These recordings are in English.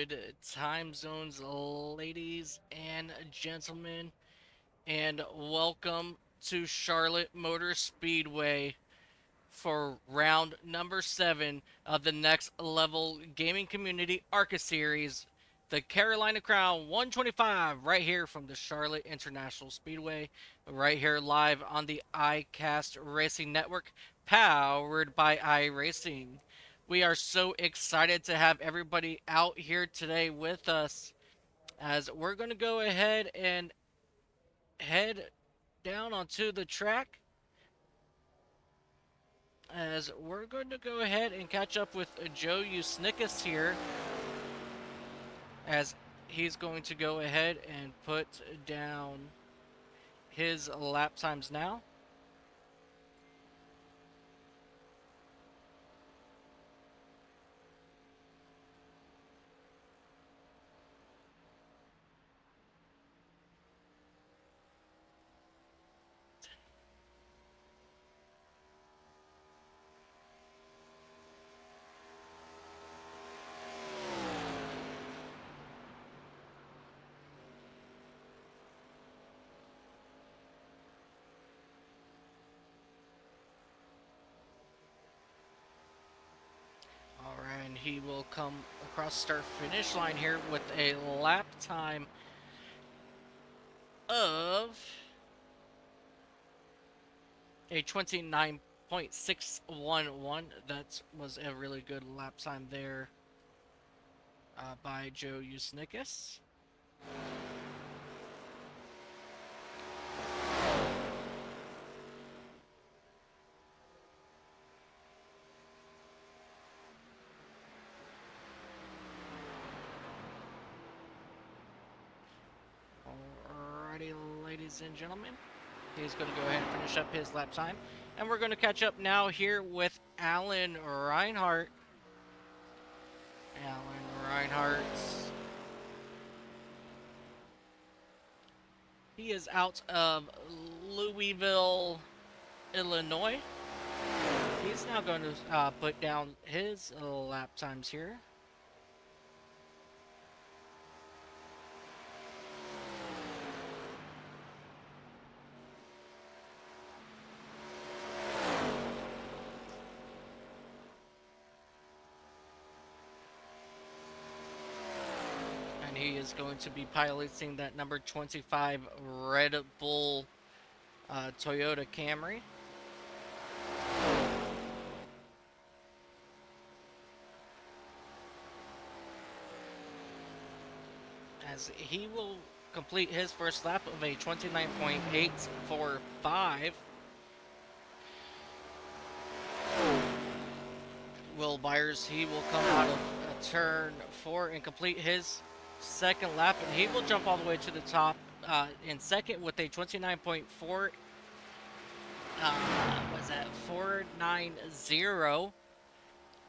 Good time zones, ladies and gentlemen, and welcome to Charlotte Motor Speedway for round number 7 of the Next Level Gaming Community ARCA Series, the Carolina Crown 125, right here from the Charlotte International Speedway, right here live on the iCast Racing Network, powered by iRacing. We are so excited to have everybody out here today with us as we're going to go ahead and head down onto the track as we're going to go ahead and catch up with Joe Usnickus here as he's going to go ahead and put down his lap times now. All right, and he will come across start finish line here with a lap time of a 29.611. That was a really good lap time there by Joe Usnickus. Alrighty, ladies and gentlemen. He's going to go ahead and finish up his lap time. And we're going to catch up now here with Alan Reinhardt. Alan Reinhardt. He is out of Louisville, Illinois. He's now going to put down his lap times here. And he is going to be piloting that number 25 Red Bull Toyota Camry. As he will complete his first lap of a 29.845. Will Byers, he will come out of turn 4 and complete his second lap, and he will jump all the way to the top in second with a 29.4. Was that 490?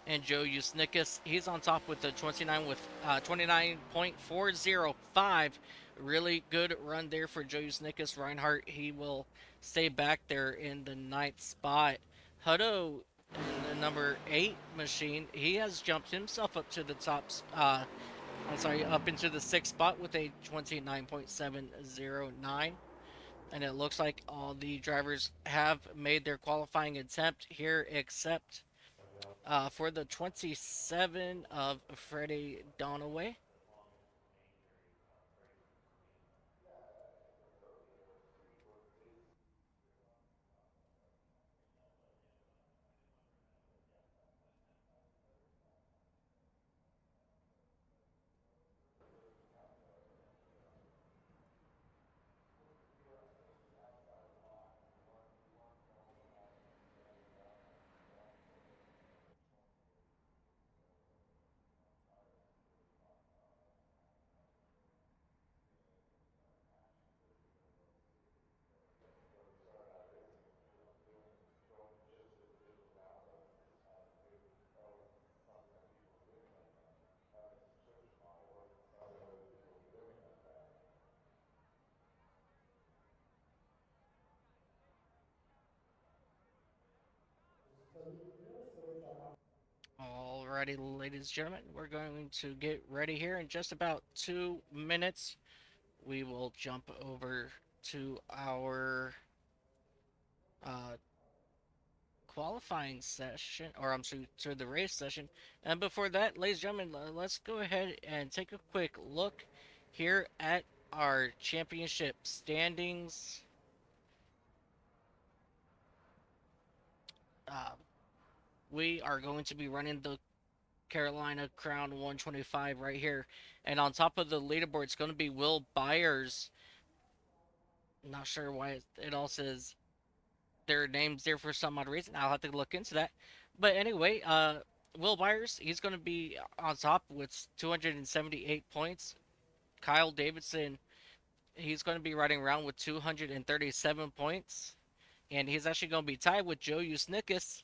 And Joe Usnickus, he's on top with the 29 with 29.405. Really good run there for Joe Usnickus. Reinhardt, he will stay back there in the 9th spot. Hutto in the number 8 machine, he has jumped himself up to the top. Up into the 6th spot with a 29.709. And it looks like all the drivers have made their qualifying attempt here except for the 27 of Freddie Donaway. Alrighty, ladies and gentlemen, we're going to get ready here in just about 2 minutes. We will jump over to our uh, qualifying session, or I'm sorry, to the race session. And before that, ladies and gentlemen, let's go ahead and take a quick look here at our championship standings. Uh, we are going to be running the Carolina Crown 125 right here. And on top of the leaderboard, it's going to be Will Byers. Not sure why it all says their names there for some odd reason. I'll have to look into that. But anyway, Will Byers, he's going to be on top with 278 points. Kyle Davidson, he's going to be riding around with 237 points. And he's actually going to be tied with Joe Usnickus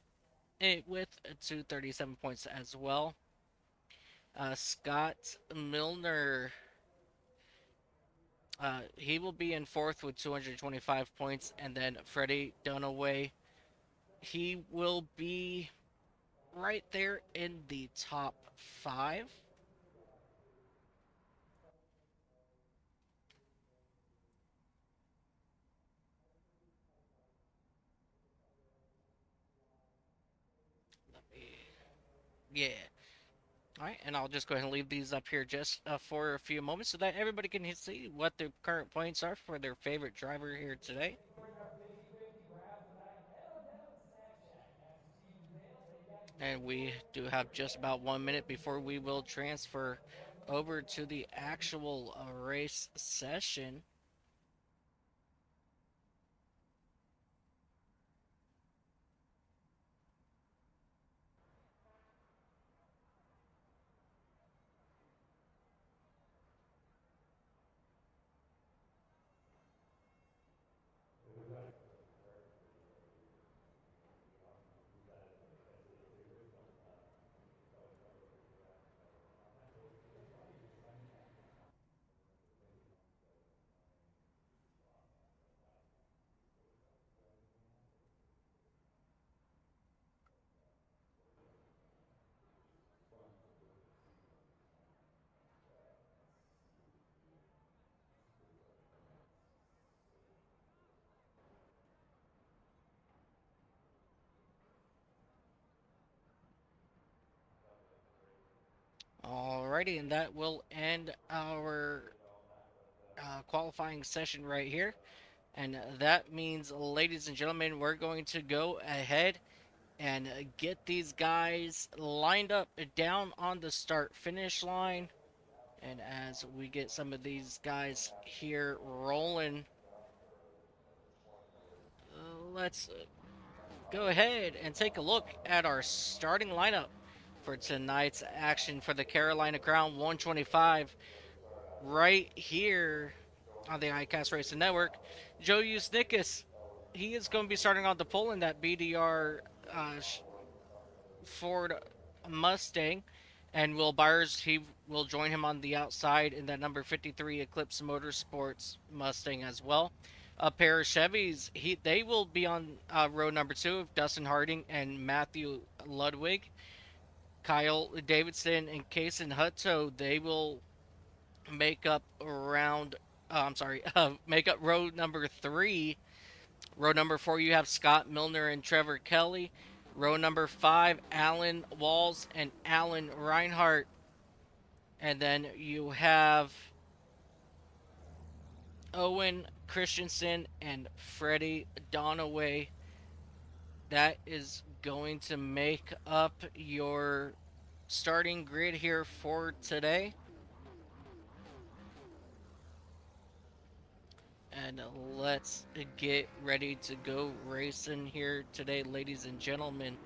with 237 points as well. Scott Milner, he will be in fourth with 225 points. And then Freddie Dunaway, he will be right there in the top five. Let me, yeah. All right, and I'll just go ahead and leave these up here just for a few moments so that everybody can see what their current points are for their favorite driver here today. And we do have just about 1 minute before we will transfer over to the actual race session. Alrighty, and that will end our qualifying session right here. And that means, ladies and gentlemen, we're going to go ahead and get these guys lined up down on the start finish line. And as we get some of these guys here rolling, let's go ahead and take a look at our starting lineup for tonight's action for the Carolina Crown 125 right here on the iCast Racing Network. Joe Usnickus, he is going to be starting on the pole in that BDR Ford Mustang. And Will Byers, he will join him on the outside in that number 53 Eclipse Motorsports Mustang as well. A pair of Chevys, they will be on row number 2 of Dustin Harding and Matthew Ludwig. Kyle Davidson and Kason Hutto, they will make up round. Make up row number 3. Row number 4, you have Scott Milner and Trevor Kelly. Row number 5, Alan Walls and Alan Reinhart. And then you have Owen Christensen and Freddie Donaway. That is going to make up your starting grid here for today. And let's get ready to go racing here today, ladies and gentlemen.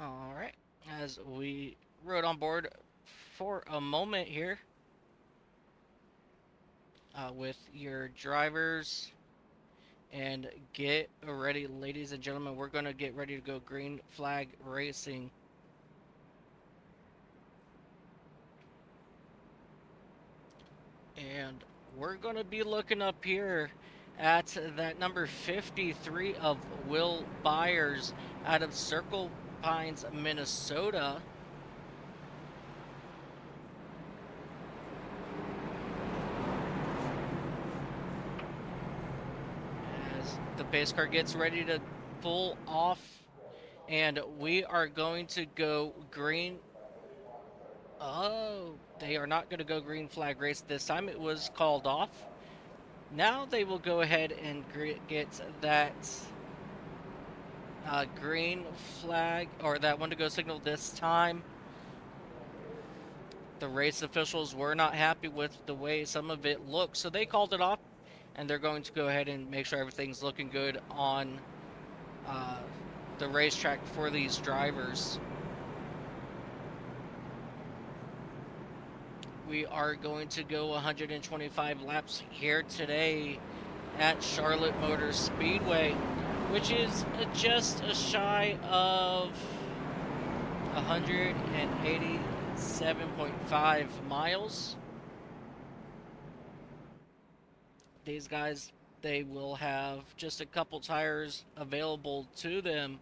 All right, as we rode on board for a moment here with your drivers. And get ready, ladies and gentlemen. We're going to get ready to go green flag racing. And we're going to be looking up here at that number 53 of Will Byers out of Circle Pines, Minnesota. As the pace car gets ready to pull off, and we are going to go green. Oh, they are not going to go green flag race this time. It was called off. Now they will go ahead and get that green flag, or that one to go signal this time. The race officials were not happy with the way some of it looked, so they called it off, and they're going to go ahead and make sure everything's looking good on the racetrack for these drivers. We are going to go 125 laps here today at Charlotte Motor Speedway, which is just shy of 187.5 miles. These guys, they will have just a couple tires available to them.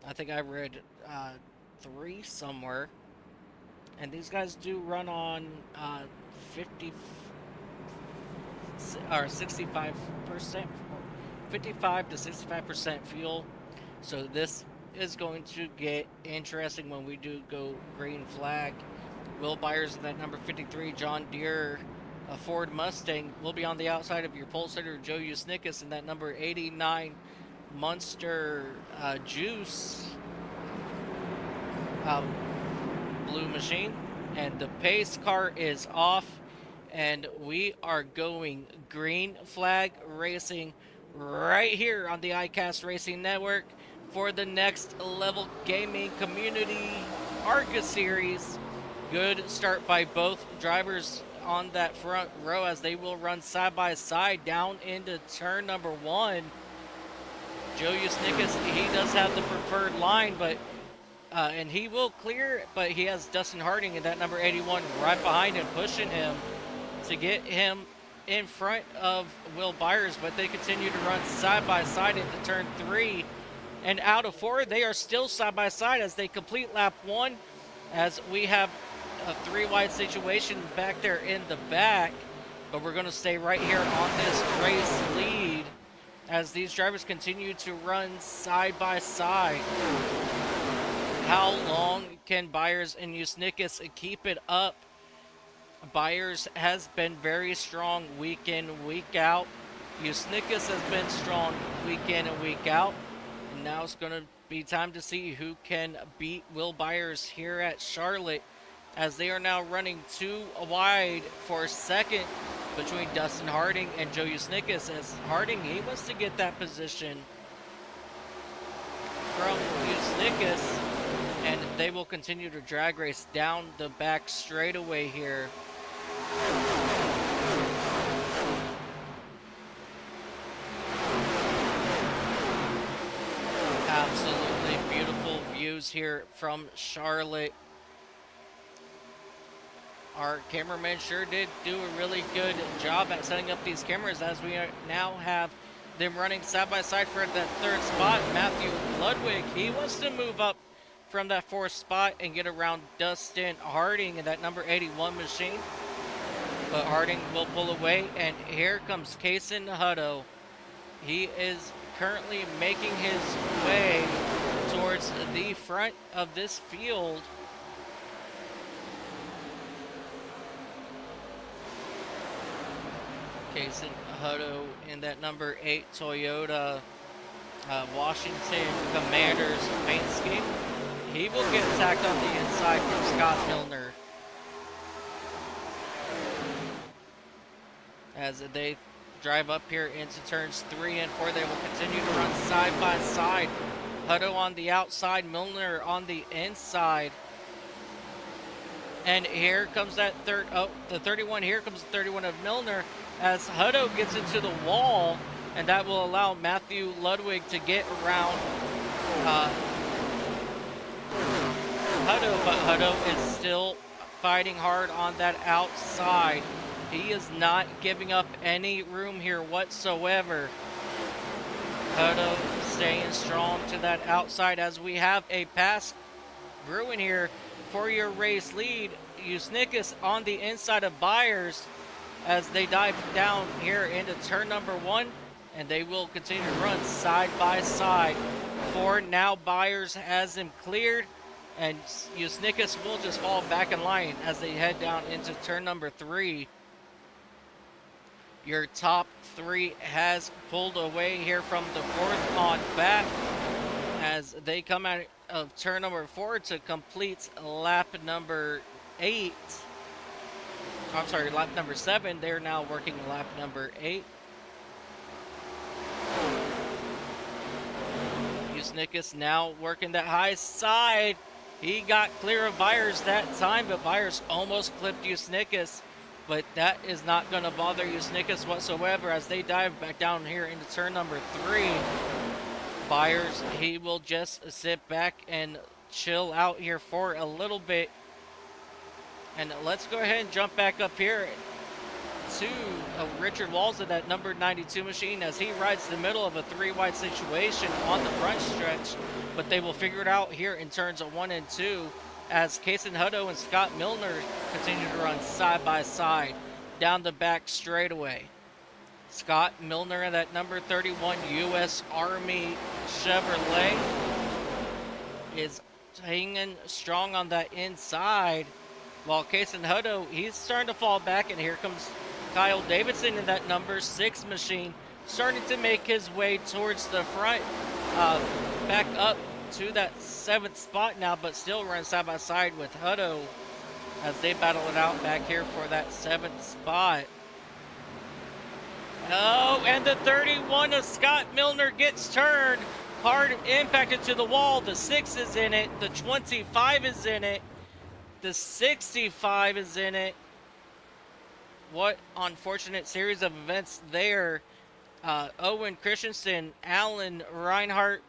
I think I read 3 somewhere. And these guys do run on 65%, 55 to 65% fuel. So this is going to get interesting when we do go green flag. Will Byers in that number 53 John Deere Ford Mustang will be on the outside of your pole sitter Joe Usnickas in that number 89 Munster Juice blue machine. And the pace car is off, and we are going green flag racing right here on the iCast Racing Network for the Next Level Gaming Community ARCA Series. Good start by both drivers on that front row as they will run side by side down into turn number 1. Joe Usnickas, he does have the preferred line, but and he will clear, but he has Dustin Harding in that number 81 right behind him, pushing him to get him in front of Will Byers, but they continue to run side by side into turn 3. And out of 4, they are still side by side as they complete lap 1, as we have a 3-wide situation back there in the back. But we're going to stay right here on this race lead as these drivers continue to run side by side. How long can Byers and Usnickas keep it up? Byers has been very strong week in, week out. Usnickas has been strong week in and week out. And now it's going to be time to see who can beat Will Byers here at Charlotte, as they are now running 2 wide for second between Dustin Harding and Joe Usnickas, as Harding, he wants to get that position from Usnickas. And they will continue to drag race down the back straightaway here. Absolutely beautiful views here from Charlotte. Our cameraman sure did do a really good job at setting up these cameras, as we now have them running side by side for that 3rd spot. Matthew Ludwig, he wants to move up from that 4th spot and get around Dustin Harding in that number 81 machine. But Harding will pull away, and here comes Kason Hutto. He is currently making his way towards the front of this field. Kason Hutto in that number 8 Toyota Washington Commanders paint scheme. He will get attacked on the inside from Scott Milner. As they drive up here into turns 3 and 4, they will continue to run side by side. Hutto on the outside, Milner on the inside. And here comes that the 31. Here comes the 31 of Milner as Hutto gets into the wall, and that will allow Matthew Ludwig to get around uh, Hutto, but Hutto is still fighting hard on that outside. He is not giving up any room here whatsoever. Hutto staying strong to that outside as we have a pass brewing here for your race lead. Usnikas on the inside of Byers as they dive down here into turn number 1, and they will continue to run side by side. For now, Byers has him cleared, and Usnikas will just fall back in line as they head down into turn number 3. Your top 3 has pulled away here from the 4th on back as they come out of turn number 4 to complete lap number 8. I'm sorry, lap number 7. They're now working lap number 8. Usnikas now working that high side. He got clear of Byers that time, but Byers almost clipped Usnikas. But that is not going to bother Usnikas whatsoever as they dive back down here into turn number 3. Byers, he will just sit back and chill out here for a little bit. And let's go ahead and jump back up here to Richard Walls of that number 92 machine as he rides the middle of a 3-wide situation on the front stretch. But they will figure it out here in turns of 1 and 2 as Kason Hutto and Scott Milner continue to run side by side down the back straightaway. Scott Milner in that number 31 U.S. Army Chevrolet is hanging strong on that inside, while Kason Hutto, he's starting to fall back, and here comes Kyle Davidson in that number 6 machine, starting to make his way towards the front, back up to that 7th spot now, but still run side by side with Hutto as they battle it out back here for that 7th spot. Oh, and the 31 of Scott Milner gets turned, hard impacted to the wall. The 6 is in it, the 25 is in it, the 65 is in it. What unfortunate series of events there. Owen Christensen, Alan Reinhardt,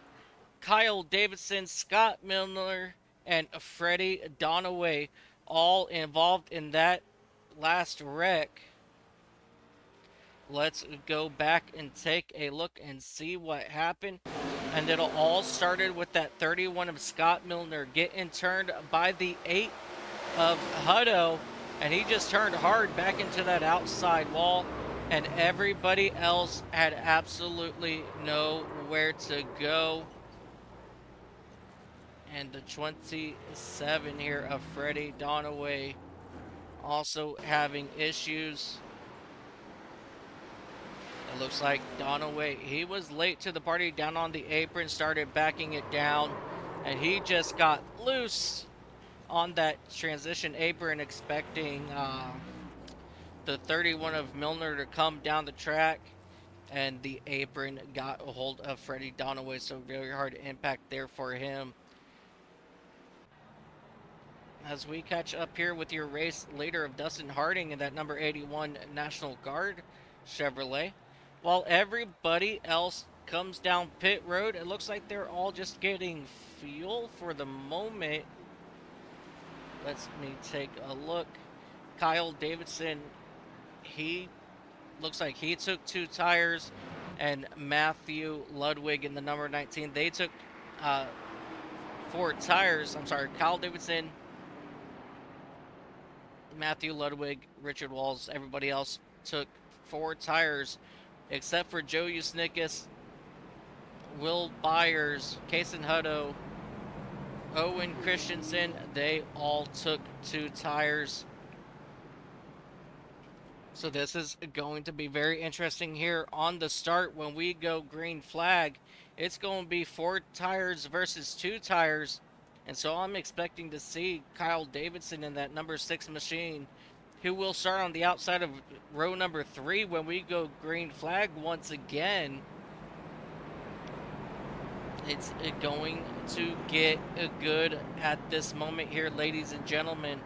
Kyle Davidson, Scott Milner, and Freddie Donaway all involved in that last wreck. Let's go back and take a look and see what happened. And it all started with that 31 of Scott Milner getting turned by the 8 of Hutto, and he just turned hard back into that outside wall, and everybody else had absolutely nowhere to go. And the 27 here of Freddie Donaway also having issues. It looks like Donaway, he was late to the party down on the apron, started backing it down, and he just got loose on that transition apron, expecting the 31 of Milner to come down the track, and the apron got a hold of Freddie Donaway, so very hard impact there for him. As we catch up here with your race leader of Dustin Harding in that number 81 National Guard Chevrolet, while everybody else comes down pit road, it looks like they're all just getting fuel for the moment. Let me take a look. Kyle Davidson, he looks like he took 2 tires, and Matthew Ludwig in the number 19, they took 4 tires. I'm sorry, Kyle Davidson, Matthew Ludwig, Richard Walls, everybody else took 4 tires, except for Joe Usnikas, Will Byers, Kason Hutto, Owen Christensen. They all took 2 tires. So this is going to be very interesting here on the start. When we go green flag, it's going to be 4 tires versus 2 tires. And so I'm expecting to see Kyle Davidson in that number 6 machine, who will start on the outside of row number 3 when we go green flag once again. It's going to get good at this moment here, ladies and gentlemen.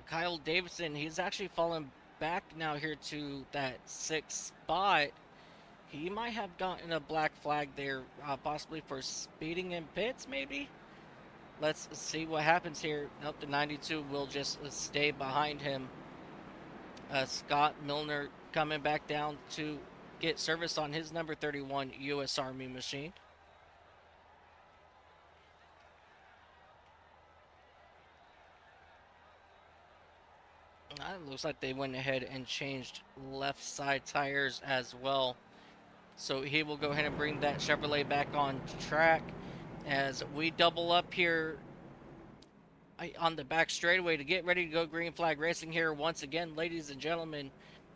Kyle Davidson, he's actually fallen back now here to that 6th spot. He might have gotten a black flag there, possibly for speeding in pits, maybe? Let's see what happens here. Nope, the 92 will just stay behind him. Scott Milner coming back down to get service on his number 31 U.S. Army machine. It looks like they went ahead and changed left side tires as well. So he will go ahead and bring that Chevrolet back on track as we double up here on the back straightaway to get ready to go green flag racing here. Once again, ladies and gentlemen,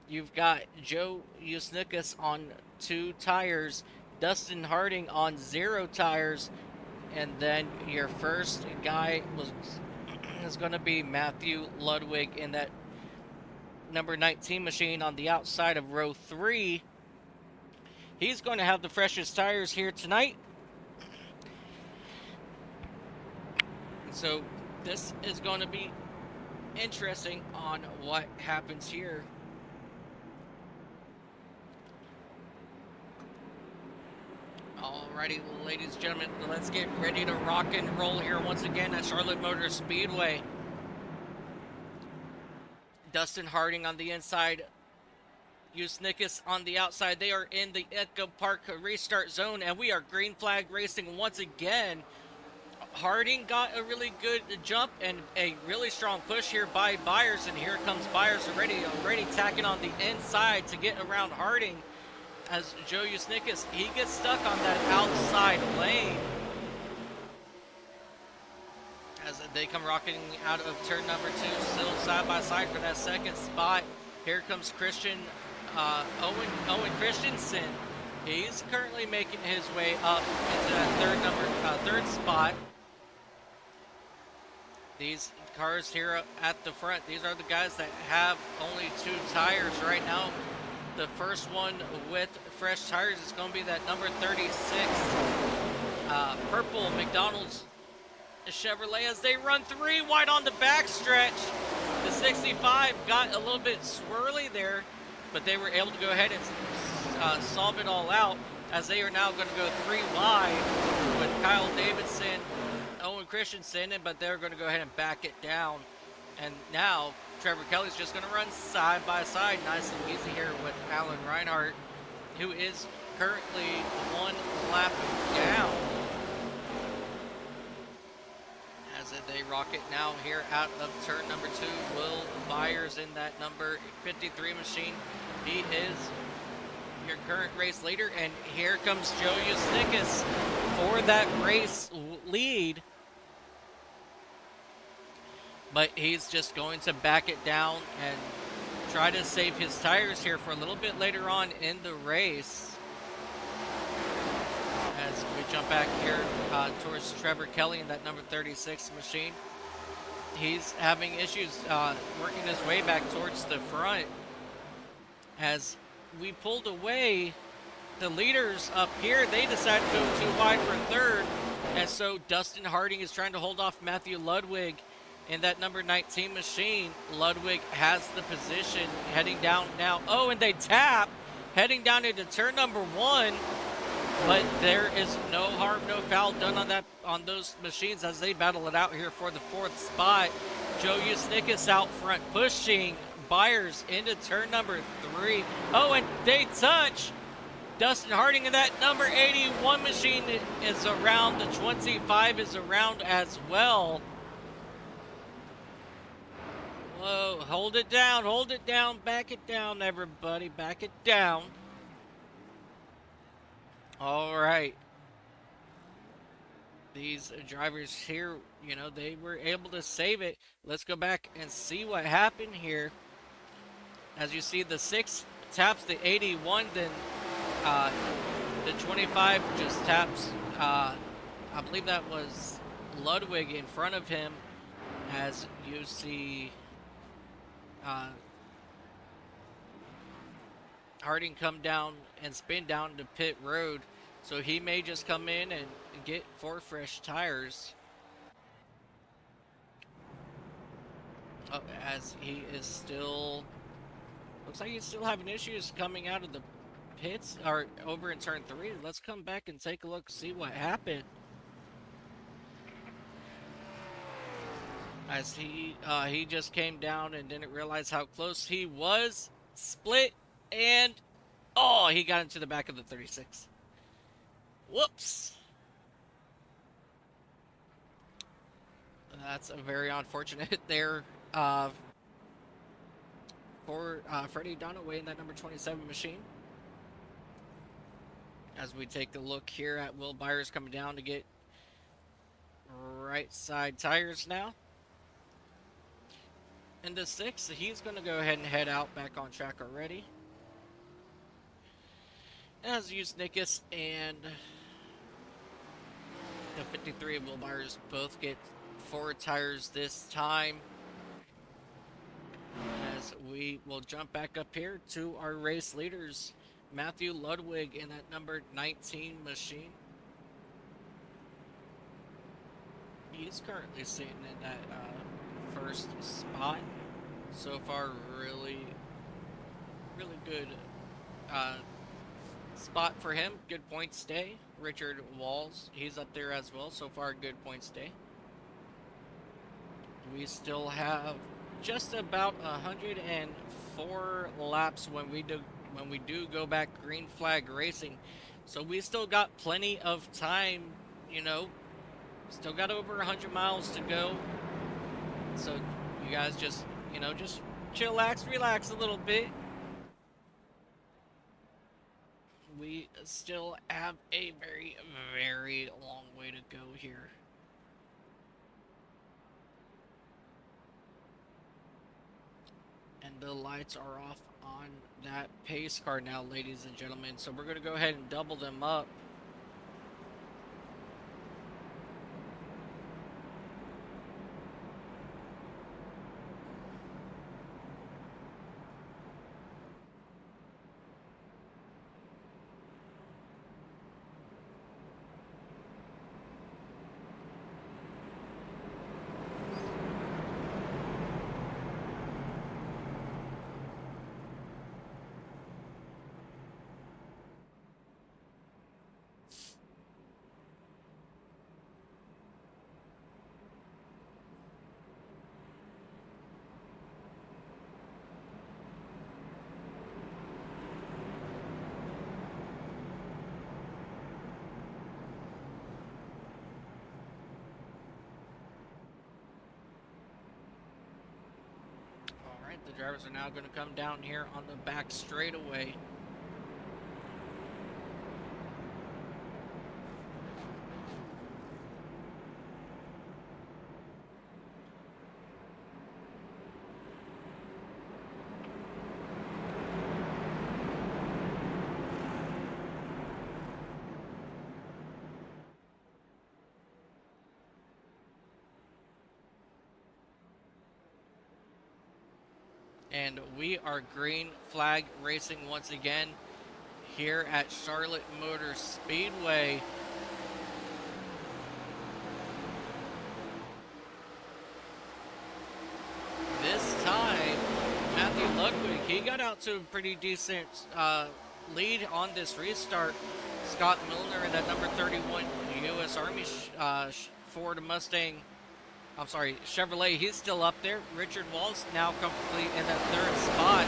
you've got Joe Yusnikas on 2 tires, Dustin Harding on 0 tires, and then your first guy is going to be Matthew Ludwig in that number 19 machine on the outside of row 3. He's going to have the freshest tires here tonight. So this is going to be interesting on what happens here. Alrighty, ladies and gentlemen, let's get ready to rock and roll here once again at Charlotte Motor Speedway. Dustin Harding on the inside, Yusnikas on the outside. They are in the Echo Park restart zone, and we are green flag racing once again. Harding got a really good jump and a really strong push here by Byers, and here comes Byers already tacking on the inside to get around Harding as Joe Yusnikas, he gets stuck on that outside lane as they come rocketing out of turn number 2, still side by side for that second spot. Here comes Owen Christensen. He's currently making his way up into that third spot. These cars here at the front, these are the guys that have only 2 tires right now. The first one with fresh tires is going to be that number 36 purple McDonald's Chevrolet as they run 3 wide on the backstretch. The 65 got a little bit swirly there, but they were able to go ahead and solve it all out as they are now going to go 3 wide with Kyle Davidson, Owen Christensen, but they're going to go ahead and back it down. And now Trevor Kelly's just going to run side by side, nice and easy here with Alan Reinhardt, who is currently 1 lap down. As they rock it now here out of turn number 2, Will Byers in that number 53 machine. He is your current race leader, and here comes Joe Yusnikas for that race lead. But he's just going to back it down and try to save his tires here for a little bit later on in the race. As we jump back here towards Trevor Kelly in that number 36 machine. He's having issues working his way back towards the front. As we pulled away, the leaders up here, they decided to go 2 wide for 3rd. And so Dustin Harding is trying to hold off Matthew Ludwig in that number 19 machine. Ludwig has the position heading down now. Oh, and they tap heading down into turn number 1. But there is no harm, no foul done on those machines as they battle it out here for the 4th spot. Joe Yusnikas out front pushing Byers into turn number 3. Oh, and they touch. Dustin Harding in that number 81 machine is around. The 25 is around as well. Whoa, hold it down, back it down, everybody, back it down. All right. These drivers here, you know, they were able to save it. Let's go back and see what happened here. As you see, the 6 taps the 81, then the 25 just taps, I believe that was Ludwig in front of him. As you see Harding come down and spin down to pit road, so he may just come in and get 4 fresh tires. As he is still, looks like he's still having issues coming out of the pits, or over in turn 3. Let's come back and take a look, see what happened. As he just came down and didn't realize how close he was. Split, and oh, he got into the back of the 36. Whoops. That's a very unfortunate there for Freddie Dunaway in that number 27 machine. As we take a look here at Will Byers coming down to get right side tires now. In the 6, he's going to go ahead and head out back on track already. As Usnickus and the 53 of Will Byers both get 4 tires this time. As we will jump back up here to our race leaders, Matthew Ludwig in that number 19 machine. He's currently sitting in that first spot. So far, really good spot for him. Good points stay. Richard Walls, he's up there as well. So far, good points stay. We still have just about 104 laps when we do go back green flag racing. So we still got plenty of time, you know. Still got over 100 miles to go. So you guys just, you know, just chillax, relax a little bit. We still have a very, very long way to go here. And the lights are off on that pace car now, ladies and gentlemen. So we're going to go ahead and double them up. The drivers are now going to come down here on the back straightaway. And we are green flag racing once again here at Charlotte Motor Speedway. This time, Matthew Ludwig, he got out to a pretty decent lead on this restart. Scott Milner in that number 31 U.S. Army Ford Mustang, I'm sorry, Chevrolet, he's still up there. Richard Walls now comfortably in that 3rd spot.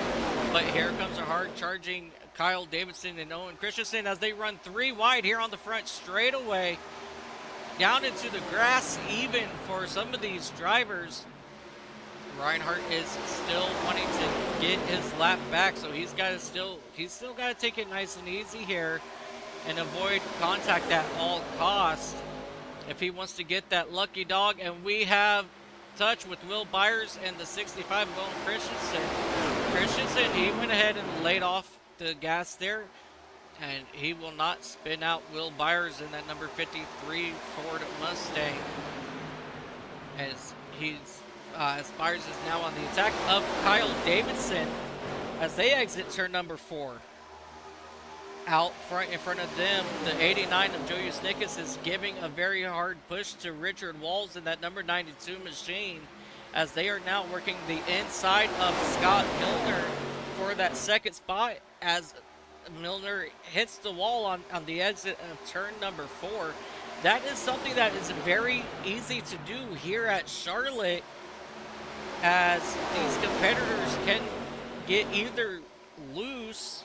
But here comes a hard charging Kyle Davidson and Owen Christensen as they run 3 wide here on the front straightaway. Down into the grass even for some of these drivers. Reinhardt is still wanting to get his lap back, so he's still got to take it nice and easy here and avoid contact at all costs if he wants to get that lucky dog. And we have touch with Will Byers and the 65 of Owen Christensen. Christensen, he went ahead and laid off the gas there, and he will not spin out Will Byers in that number 53 Ford Mustang, as Byers is now on the attack of Kyle Davidson as they exit turn number 4. Out front in front of them, the 89 of Julius Nickus is giving a very hard push to Richard Walls in that number 92 machine. as they are now working the inside of Scott Milner for that second spot as Milner hits the wall on the exit of turn number 4. That is something that is very easy to do here at Charlotte, as these competitors can get either loose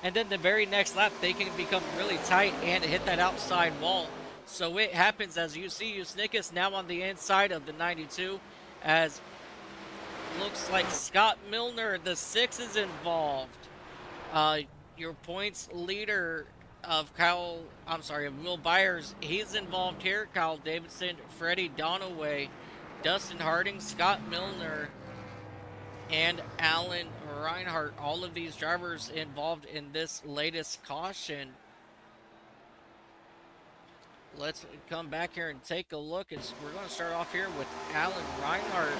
and then the very next lap they can become really tight and hit that outside wall. So it happens, as you see Usnikas now on the inside of the 92, as looks like Scott Milner, the 6, is involved. Your points leader of Will Byers, he's involved here. Kyle Davidson, Freddie Donaway, Dustin Harding, Scott Milner, and Alan Reinhardt. All of these drivers involved in this latest caution. Let's come back here and take a look. We're going to start off here with Alan Reinhardt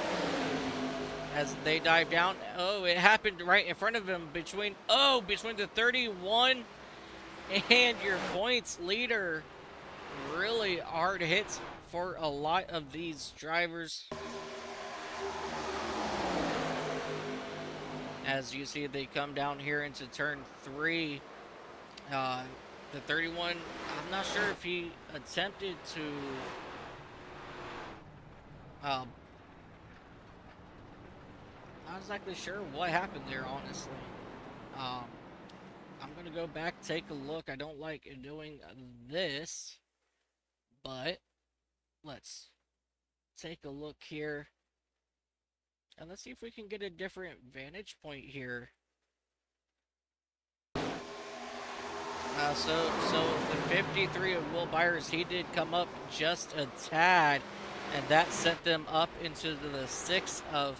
as they dive down. Oh, it happened right in front of him between the 31 and your points leader. Really hard hits for a lot of these drivers. As you see, they come down here into turn 3. The 31, I'm not sure if he attempted to not exactly sure what happened there, honestly. I'm gonna go back, take a look. I don't like doing this, but let's take a look here and let's see if we can get a different vantage point here. So the 53 of Will Byers, he did come up just a tad, and that sent them up into the 6 of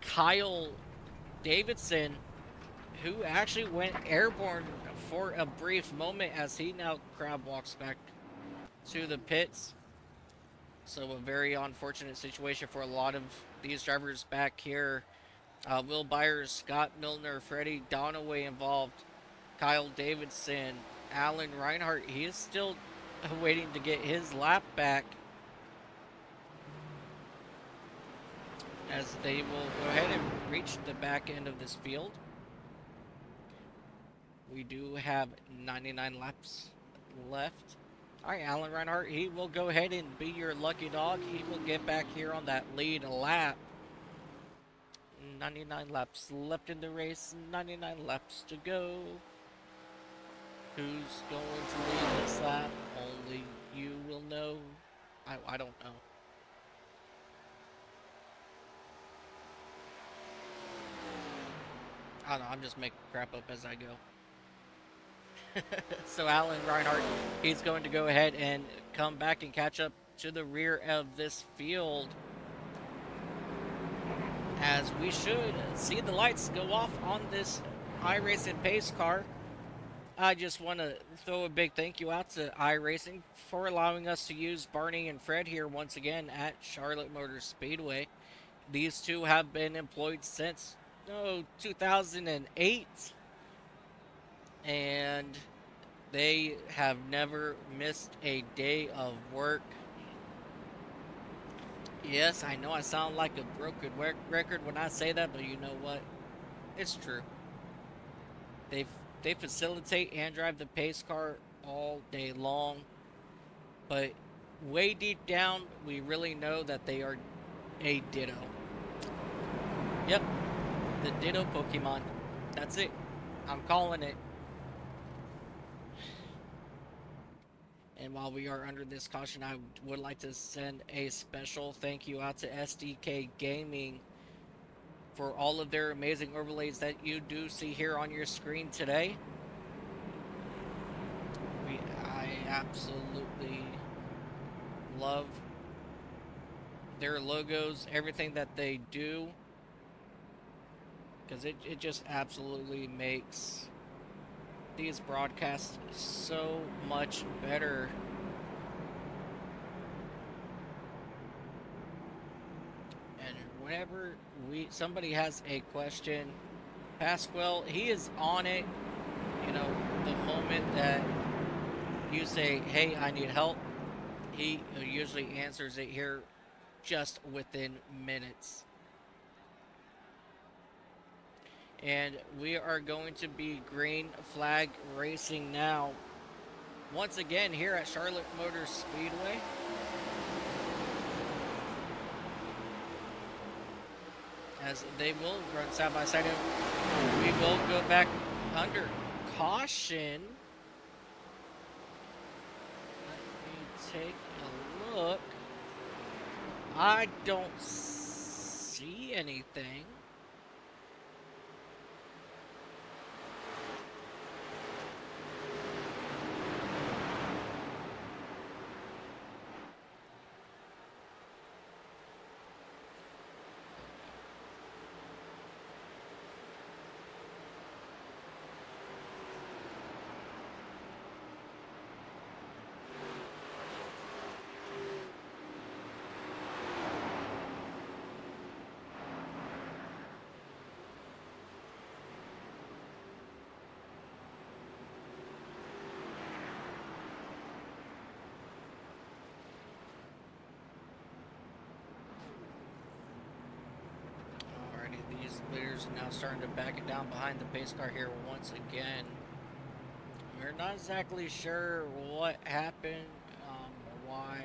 Kyle Davidson, who actually went airborne for a brief moment as he now crab walks back to the pits. So a very unfortunate situation for a lot of these drivers back here. Will Byers, Scott Milner, Freddie Donaway involved. Kyle Davidson, Alan Reinhardt, he is still waiting to get his lap back, as they will go ahead and reach the back end of this field. We do have 99 laps left. All right, Alan Reinhardt, he will go ahead and be your lucky dog. He will get back here on that lead lap. 99 laps left in the race, 99 laps to go. Who's going to lead this lap? Only you will know. I don't know. I don't know, I'm just making crap up as I go. So Alan Reinhardt, he's going to go ahead and come back and catch up to the rear of this field, as we should see the lights go off on this iRacing pace car. I just want to throw a big thank you out to iRacing for allowing us to use Barney and Fred here once again at Charlotte Motor Speedway. These two have been employed since 2008, and they have never missed a day of work. Yes, I know I sound like a broken record when I say that, but you know what? It's true. They facilitate and drive the pace car all day long, but way deep down, we really know that they are a Ditto. Yep, the Ditto Pokemon. That's it. I'm calling it. And while we are under this caution, I would like to send a special thank you out to SDK Gaming for all of their amazing overlays that you do see here on your screen today. I absolutely love their logos, everything that they do, because it just absolutely makes these broadcasts so much better. And whenever somebody has a question, Pasquale, he is on it. You know, the moment that you say, hey, I need help, he usually answers it here just within minutes. And we are going to be green flag racing now. Once again here at Charlotte Motor Speedway. As they will run side by side. We will go back under caution. Let me take a look. I don't see anything. These leaders are now starting to back it down behind the pace car here once again. We're not exactly sure what happened, why.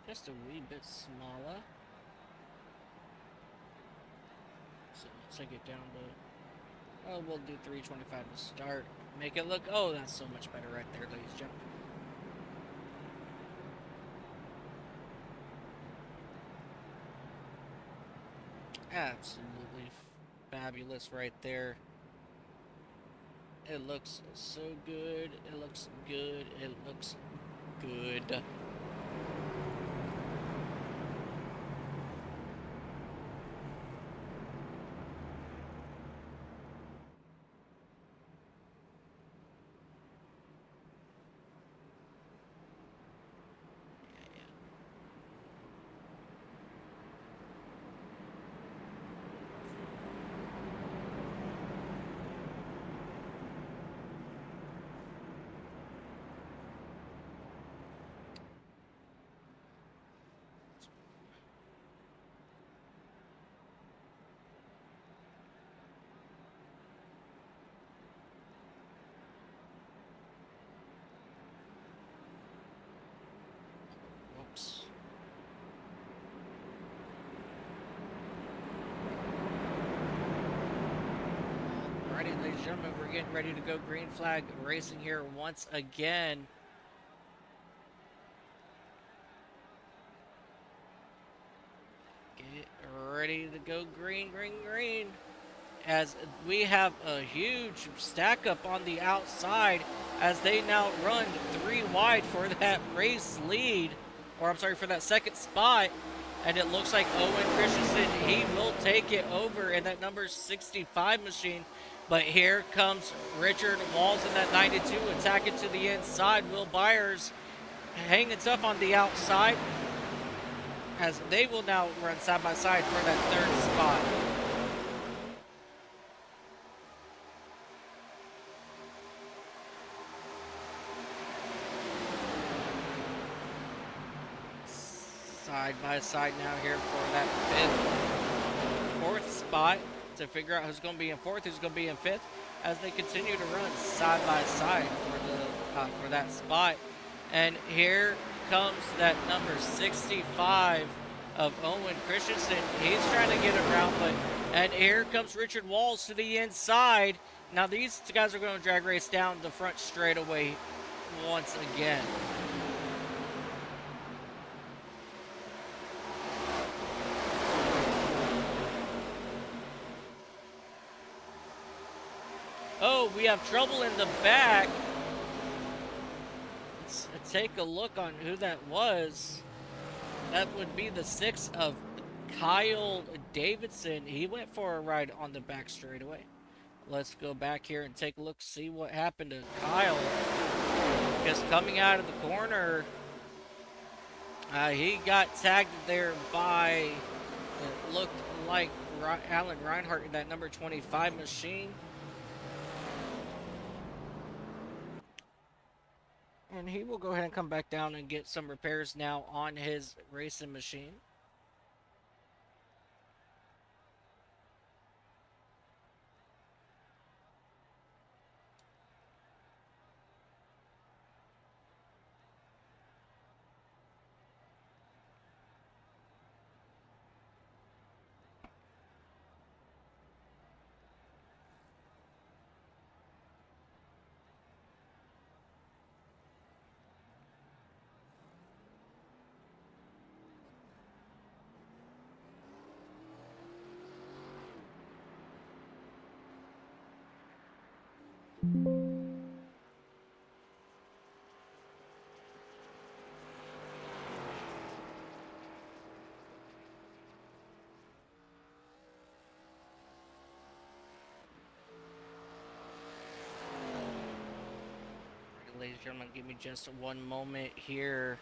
Just a wee bit smaller. So let's take it down to, oh, we'll do 325 to start. Make it look, oh, that's so much better right there, ladies and gentlemen. Absolutely fabulous right there. It looks so good. It looks good. It looks good. Alrighty, ladies and gentlemen, we're getting ready to go green flag racing here once again. Get ready to go green, green, green. As we have a huge stack up on the outside as they now run 3 wide for that race lead, or I'm sorry, for that second spot. And it looks like Owen Christensen, he will take it over in that number 65 machine. But here comes Richard Walls in that 92, attacking to the inside. Will Byers hanging tough on the outside, as they will now run side by side for that third spot. Side by side now here for that fourth spot, to figure out who's going to be in fourth, who's going to be in fifth, as they continue to run side by side for that spot. And here comes that number 65 of Owen Christensen. He's trying to get around, and here comes Richard Walls to the inside. Now these guys are going to drag race down the front straightaway once again. Oh, we have trouble in the back. Let's take a look on who that was. That would be the 6 of Kyle Davidson. He went for a ride on the back straightaway. Let's go back here and take a look, see what happened to Kyle. Because coming out of the corner, he got tagged there by, it looked like Alan Reinhardt in that number 25 machine. And he will go ahead and come back down and get some repairs now on his racing machine. Ladies and gentlemen, give me just one moment here.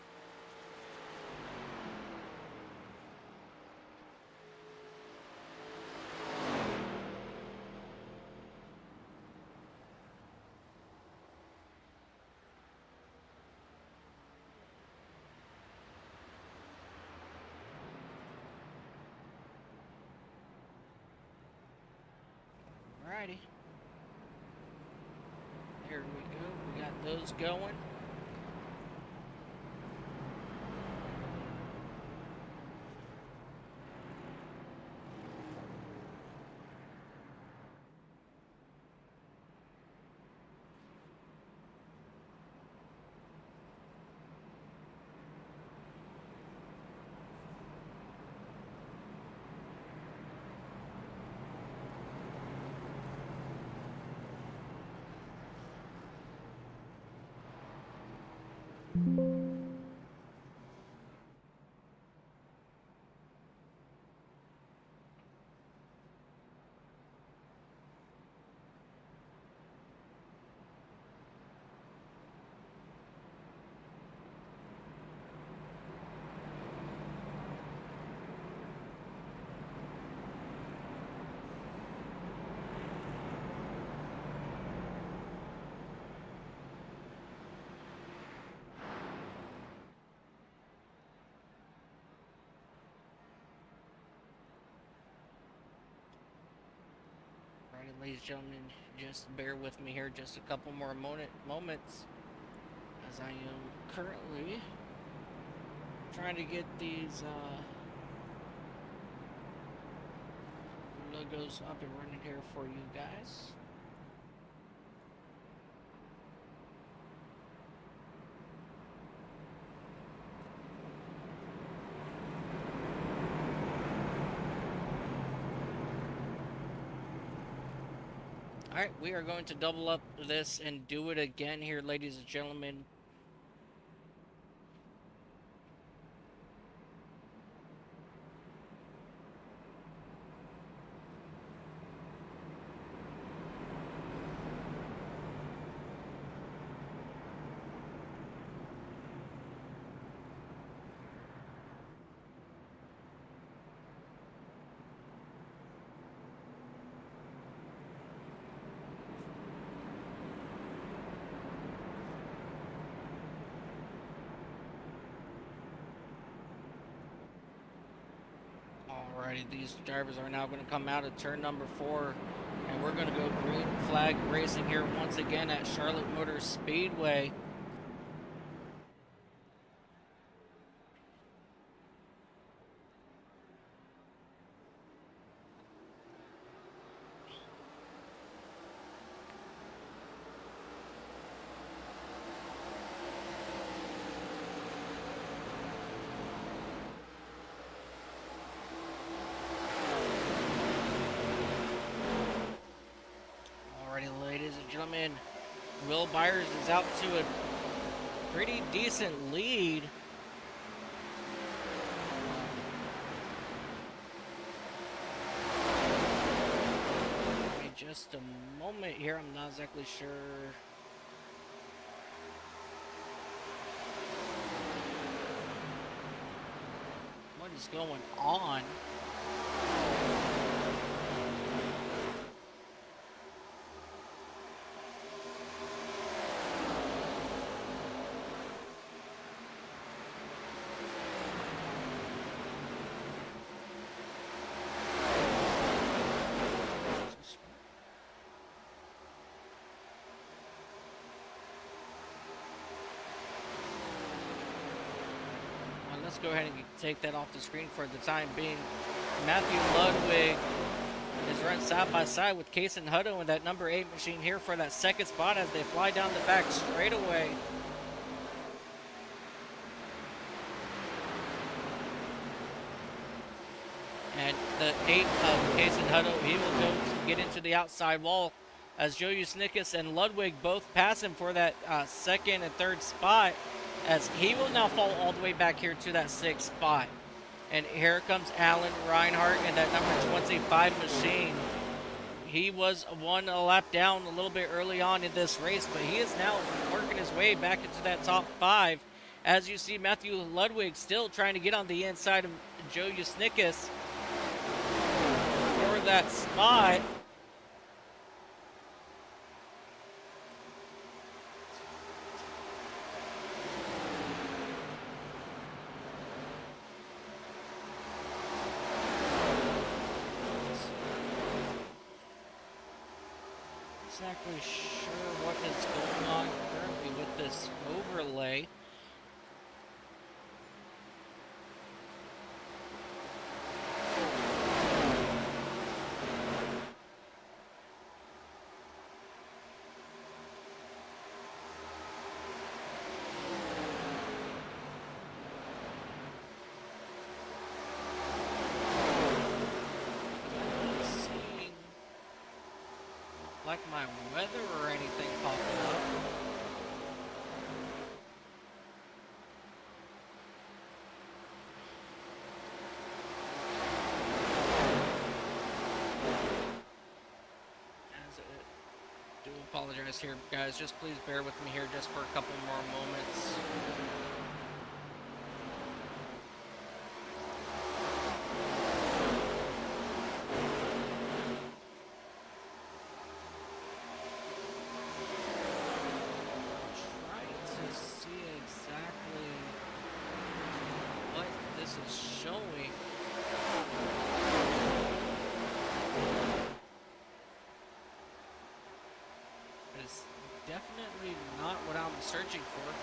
Alrighty. Here we go. We got those going. Ladies and gentlemen, just bear with me here just a couple more moments as I am currently trying to get these logos up and running here for you guys. Alright, we are going to double up this and do it again here, ladies and gentlemen. Alrighty, these drivers are now going to come out of turn number 4, and we're going to go green flag racing here once again at Charlotte Motor Speedway. Gentlemen, Will Byers is out to a pretty decent lead. Just a moment here, I'm not exactly sure is going on. Let's go ahead and take that off the screen for the time being. Matthew Ludwig is run side by side with Kason Hutto in that number 8 machine here for that second spot as they fly down the back straightaway. And the 8 of Kason Hutto, he will go to get into the outside wall as Joe Usnickus and Ludwig both pass him for that second and third spot, as he will now fall all the way back here to that 6th spot. And here comes Alan Reinhardt in that number 25 machine. He was one lap down a little bit early on in this race, but he is now working his way back into that top 5. As you see, Matthew Ludwig still trying to get on the inside of Joe Usnickus for that spot. Exactly sure what is going on currently with this overlay. Like my weather or anything popping up. I do apologize here, guys. Just please bear with me here just for a couple more moments. Definitely not what I'm searching for.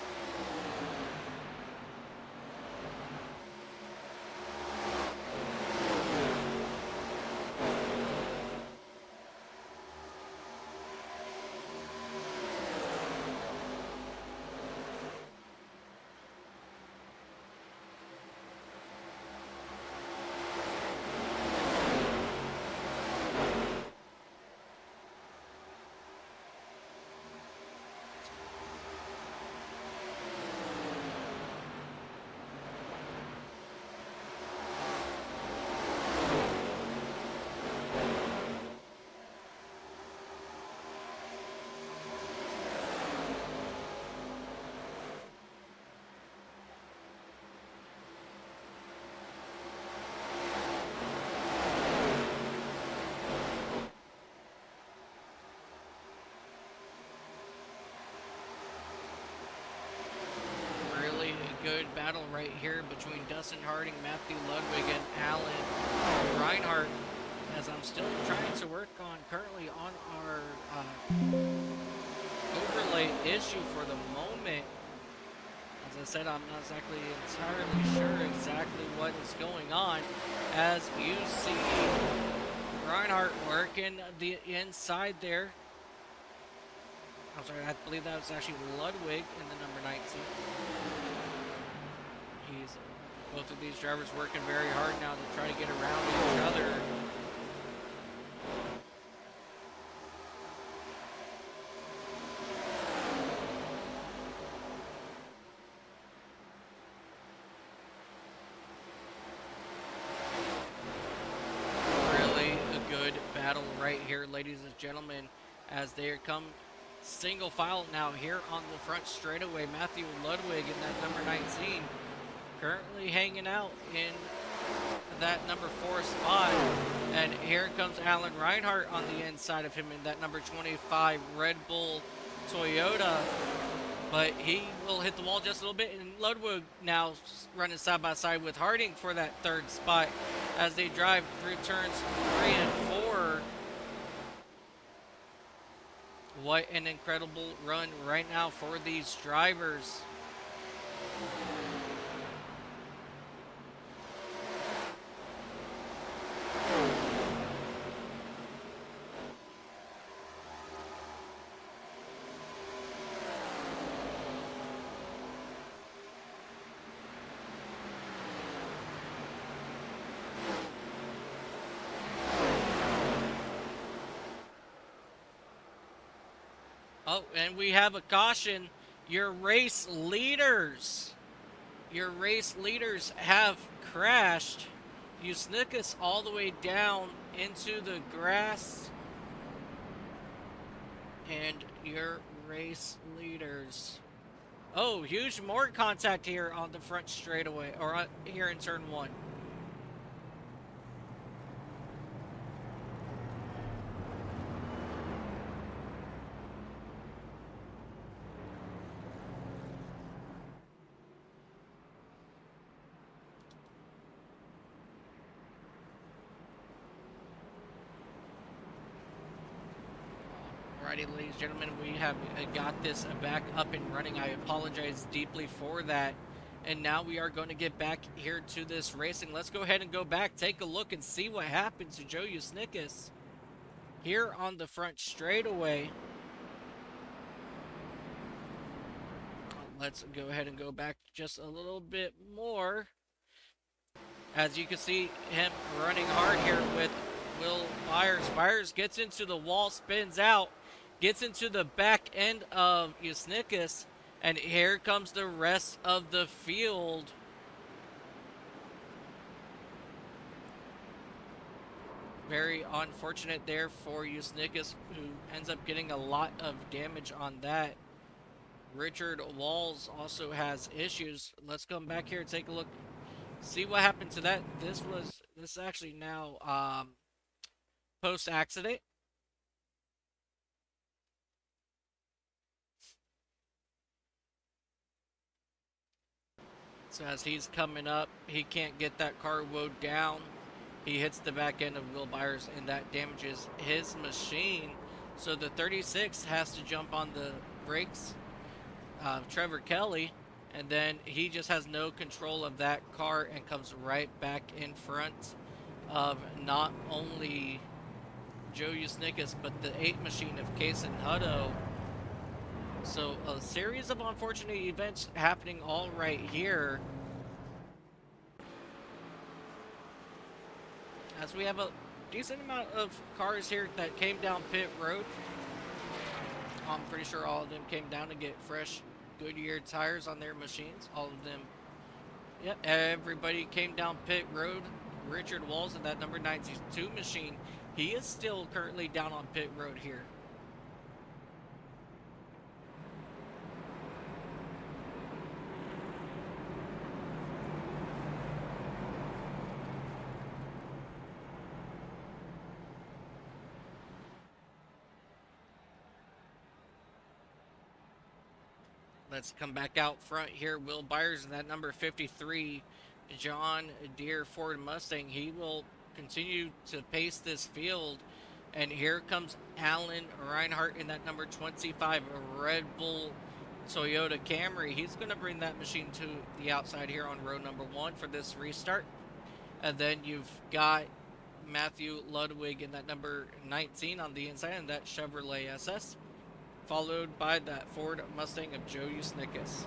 Good battle right here between Dustin Harding, Matthew Ludwig, and Alan Reinhardt, as I'm still trying to work on currently on our overlay issue for the moment. As I said, I'm not exactly entirely sure exactly what is going on. As you see Reinhardt working the inside there. I'm sorry, I believe that was actually Ludwig in the number 19. Both of these drivers working very hard now to try to get around each other. Really a good battle right here, ladies and gentlemen, as they come single file now here on the front straightaway. Matthew Ludwig in that number 19. Currently hanging out in that number 4 spot. And here comes Alan Reinhart on the inside of him in that number 25 Red Bull Toyota. But he will hit the wall just a little bit, and Ludwig now running side by side with Harding for that 3rd spot as they drive through turns 3 and 4. What an incredible run right now for these drivers. Oh, and we have a caution. Your race leaders have crashed. You snuck us all the way down into the grass. And your race leaders. Oh, huge more contact here on the front straightaway, or here in turn 1. Alrighty, ladies and gentlemen, we have got this back up and running. I apologize deeply for that. And now we are going to get back here to this racing. Let's go ahead and go back, take a look, and see what happened to Joe Usnickas here on the front straightaway. Let's go ahead and go back just a little bit more. As you can see him running hard here with Will Byers. Byers gets into the wall, spins out, gets into the back end of Usnickas, and here comes the rest of the field. Very unfortunate there for Usnickas, who ends up getting a lot of damage on that. Richard Walls also has issues. Let's come back here and take a look, see what happened to that. This is actually now post-accident. So as he's coming up, he can't get that car woed down. He hits the back end of Will Byers, and that damages his machine. So the 36 has to jump on the brakes of Trevor Kelly, and then he just has no control of that car and comes right back in front of not only Joe Usnickas, but the 8 machine of Kason Hutto. So a series of unfortunate events happening all right here. As we have a decent amount of cars here that came down pit road. I'm pretty sure all of them came down to get fresh Goodyear tires on their machines. All of them. Yep, everybody came down pit road. Richard Walls in that number 92 machine. He is still currently down on pit road here. Let's come back out front here. Will Byers in that number 53 John Deere Ford Mustang. He will continue to pace this field. And here comes Alan Reinhart in that number 25 Red Bull Toyota Camry. He's going to bring that machine to the outside here on row number 1 for this restart. And then you've got Matthew Ludwig in that number 19 on the inside, and that Chevrolet SS, followed by that Ford Mustang of Joe Usnickas.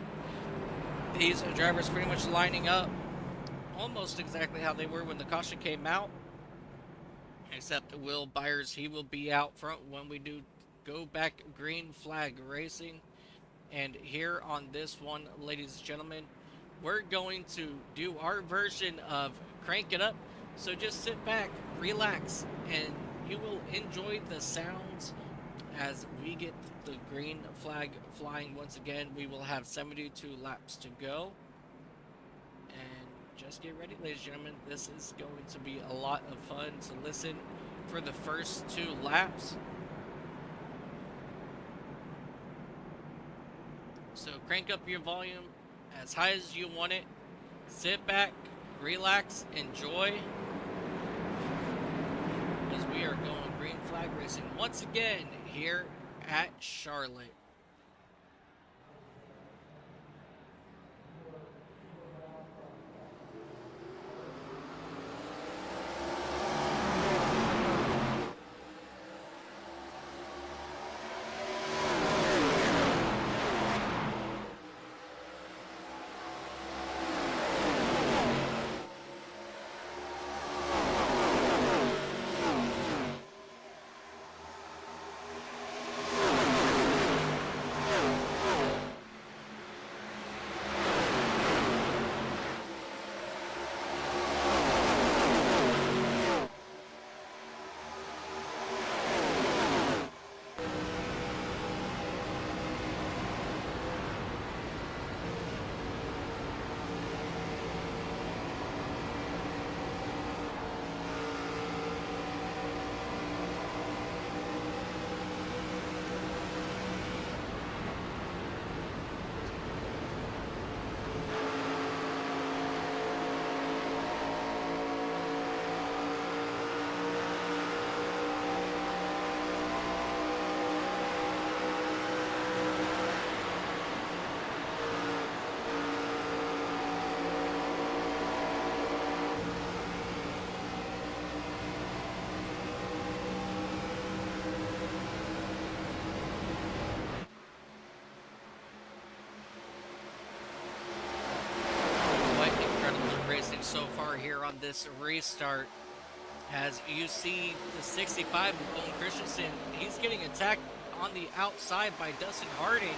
These drivers pretty much lining up almost exactly how they were when the caution came out, except Will Byers, he will be out front when we do go back green flag racing. And here on this one, ladies and gentlemen, we're going to do our version of Crank It Up. So just sit back, relax, and you will enjoy the sounds as we get the green flag flying once again. We will have 72 laps to go. And just get ready, ladies and gentlemen. This is going to be a lot of fun to listen for the first 2 laps. So crank up your volume as high as you want it. Sit back, relax, enjoy. As we are going green flag racing once again here at Charlotte. So far here on this restart, as you see the 65 of Owen Christensen, he's getting attacked on the outside by Dustin Harding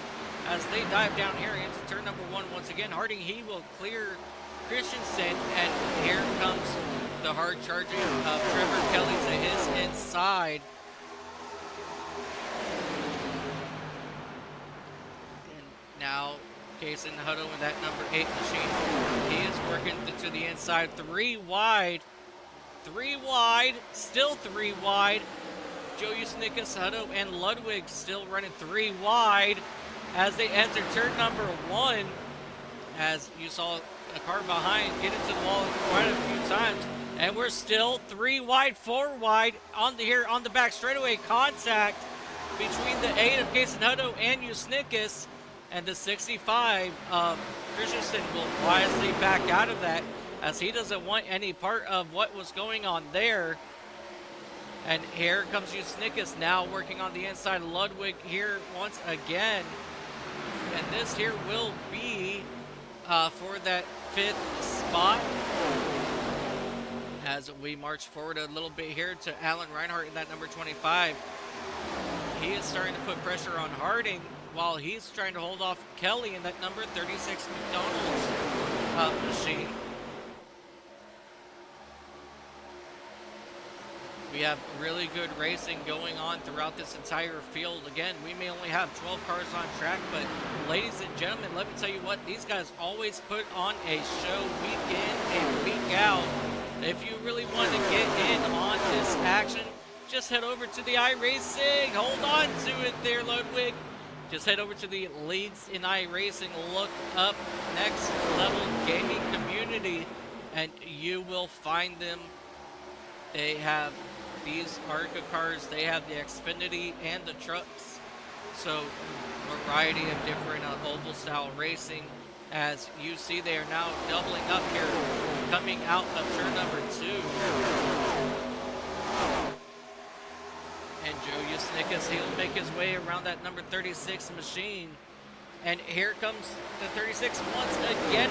as they dive down here into turn number 1 once again. Harding, he will clear Christensen, and here comes the hard charging of Trevor Kelly to his inside. And now Kason Hutto in that number 8 machine. He is working to the inside. 3 wide. 3 wide. Still 3 wide. Joe Usnickas, Hutto, and Ludwig still running 3 wide as they enter turn number 1. As you saw a car behind get into the wall quite a few times. And we're still 3 wide, 4 wide on the back straightaway. Contact between the 8 of Kason Hutto and Usnickas. And the 65 of Christensen will wisely back out of that as he doesn't want any part of what was going on there. And here comes Usnickas now working on the inside. Ludwig here once again. And this here will be for that 5th spot. As we march forward a little bit here to Alan Reinhardt in that number 25. He is starting to put pressure on Harding, while he's trying to hold off Kelly in that number 36 McDonald's machine. We have really good racing going on throughout this entire field. Again, we may only have 12 cars on track, but ladies and gentlemen, let me tell you what, these guys always put on a show week in and week out. If you really want to get in on this action, just head over to the iRacing. Hold on to it there, Ludwig. Just head over to the Leagues in iRacing, look up Next Level Gaming Community, and you will find them. They have these ARCA cars, they have the Xfinity and the trucks. So, a variety of different oval style racing. As you see, they are now doubling up here, coming out of turn number 2. And Joe Usnickas, he'll make his way around that number 36 machine. And here comes the 36 once again.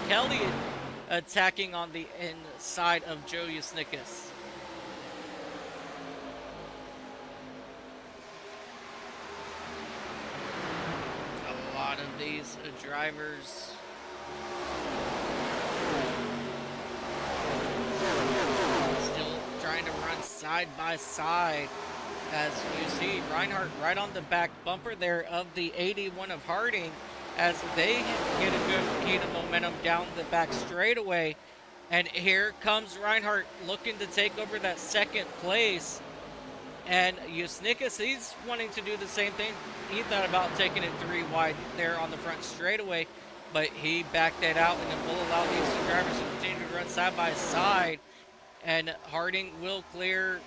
Kelly attacking on the inside of Joe Usnickas. A lot of these drivers still trying to run side by side. As you see, Reinhardt right on the back bumper there of the 81 of Harding. as they get a good gain of momentum down the back straightaway. And here comes Reinhardt looking to take over that second place. And Yusnikas, he's wanting to do the same thing. He thought about taking it 3 wide there on the front straightaway, but he backed that out, and it will allow these two drivers to continue to run side by side. And Harding will clear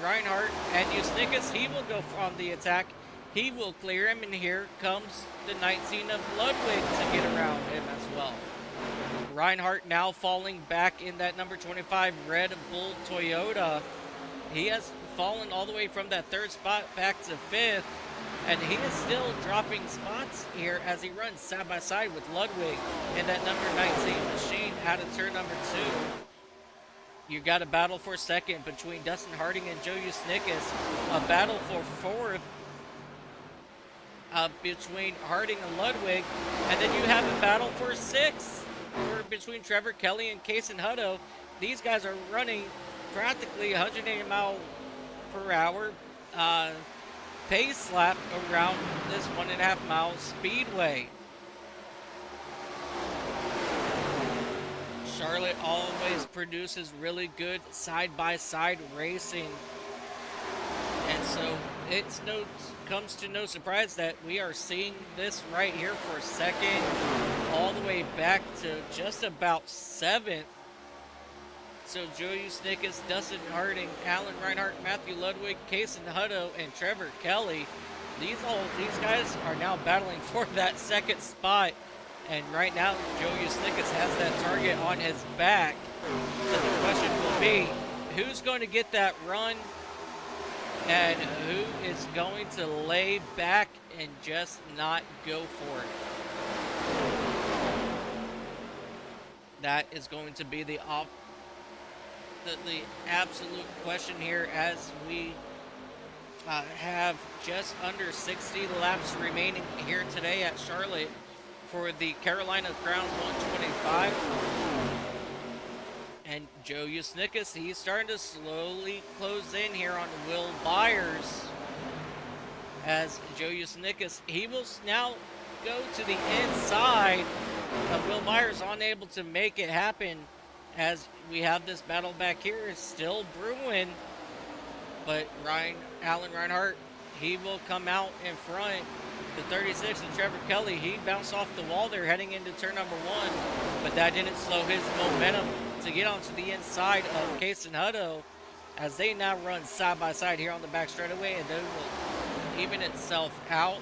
Reinhardt, and Yusnikas, he will go on the attack. He will clear him, and here comes the 19 of Ludwig to get around him as well. Reinhardt now falling back in that number 25 Red Bull Toyota. He has fallen all the way from that 3rd spot back to 5th, and he is still dropping spots here as he runs side by side with Ludwig in that number 19 machine out of turn number 2. You got a battle for 2nd between Dustin Harding and Joe Yusnikas, a battle for 4th between Harding and Ludwig, and then you have a battle for 6th between Trevor Kelly and Kason Hutto. These guys are running practically 180 mile per hour pace lap around this 1.5 mile speedway. Charlotte always produces really good side-by-side racing, and so it's comes to no surprise that we are seeing this right here for 2nd all the way back to just about 7th. So Joe Yusnikas, Dustin Harding, Alan Reinhardt, Matthew Ludwig, Kason Hutto, and Trevor Kelly. These guys are now battling for that 2nd spot. And right now, Joe Yusnikas has that target on his back. So the question will be, who's going to get that run? And who is going to lay back and just not go for it? That is going to be the absolute question here, as we have just under 60 laps remaining here today at Charlotte for the Carolina Crown 125. And Joe Yusnikas, he's starting to slowly close in here on Will Byers. As Joe Yusnikas, he will now go to the inside of Will Byers, unable to make it happen, as we have this battle back here is still brewing. But Alan Reinhardt, he will come out in front. The 36 of Trevor Kelly, he bounced off the wall there heading into turn number 1, but that didn't slow his momentum to get onto the inside of Kason Hutto, as they now run side by side here on the back straightaway, and they will even itself out.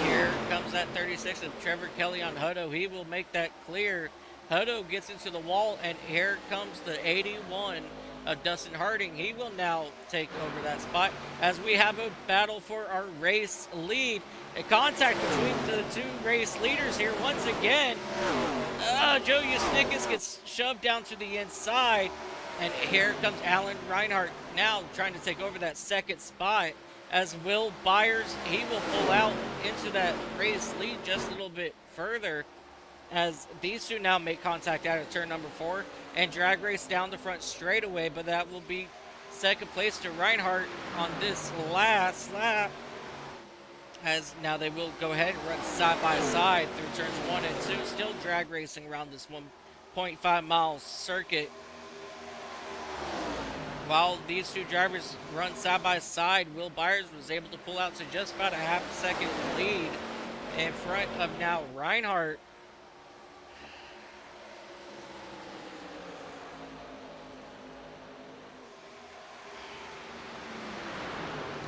Here comes that 36 of Trevor Kelly on Hutto. He will make that clear. Hutto gets into the wall, and here comes the 81 of Dustin Harding. He will now take over that spot, as we have a battle for our race lead. A contact between the 2 race leaders here once again. Joe Yusnikas gets shoved down to the inside, and here comes Alan Reinhardt now trying to take over that 2nd spot, as Will Byers, he will pull out into that race lead just a little bit further, as these two now make contact out of turn number 4 and drag race down the front straightaway. But that will be 2nd place to Reinhardt on this last lap, as now they will go ahead and run side by side through turns 1 and 2, still drag racing around this 1.5 mile circuit. While these two drivers run side by side, Will Byers was able to pull out to just about a half-second lead in front of now Reinhardt.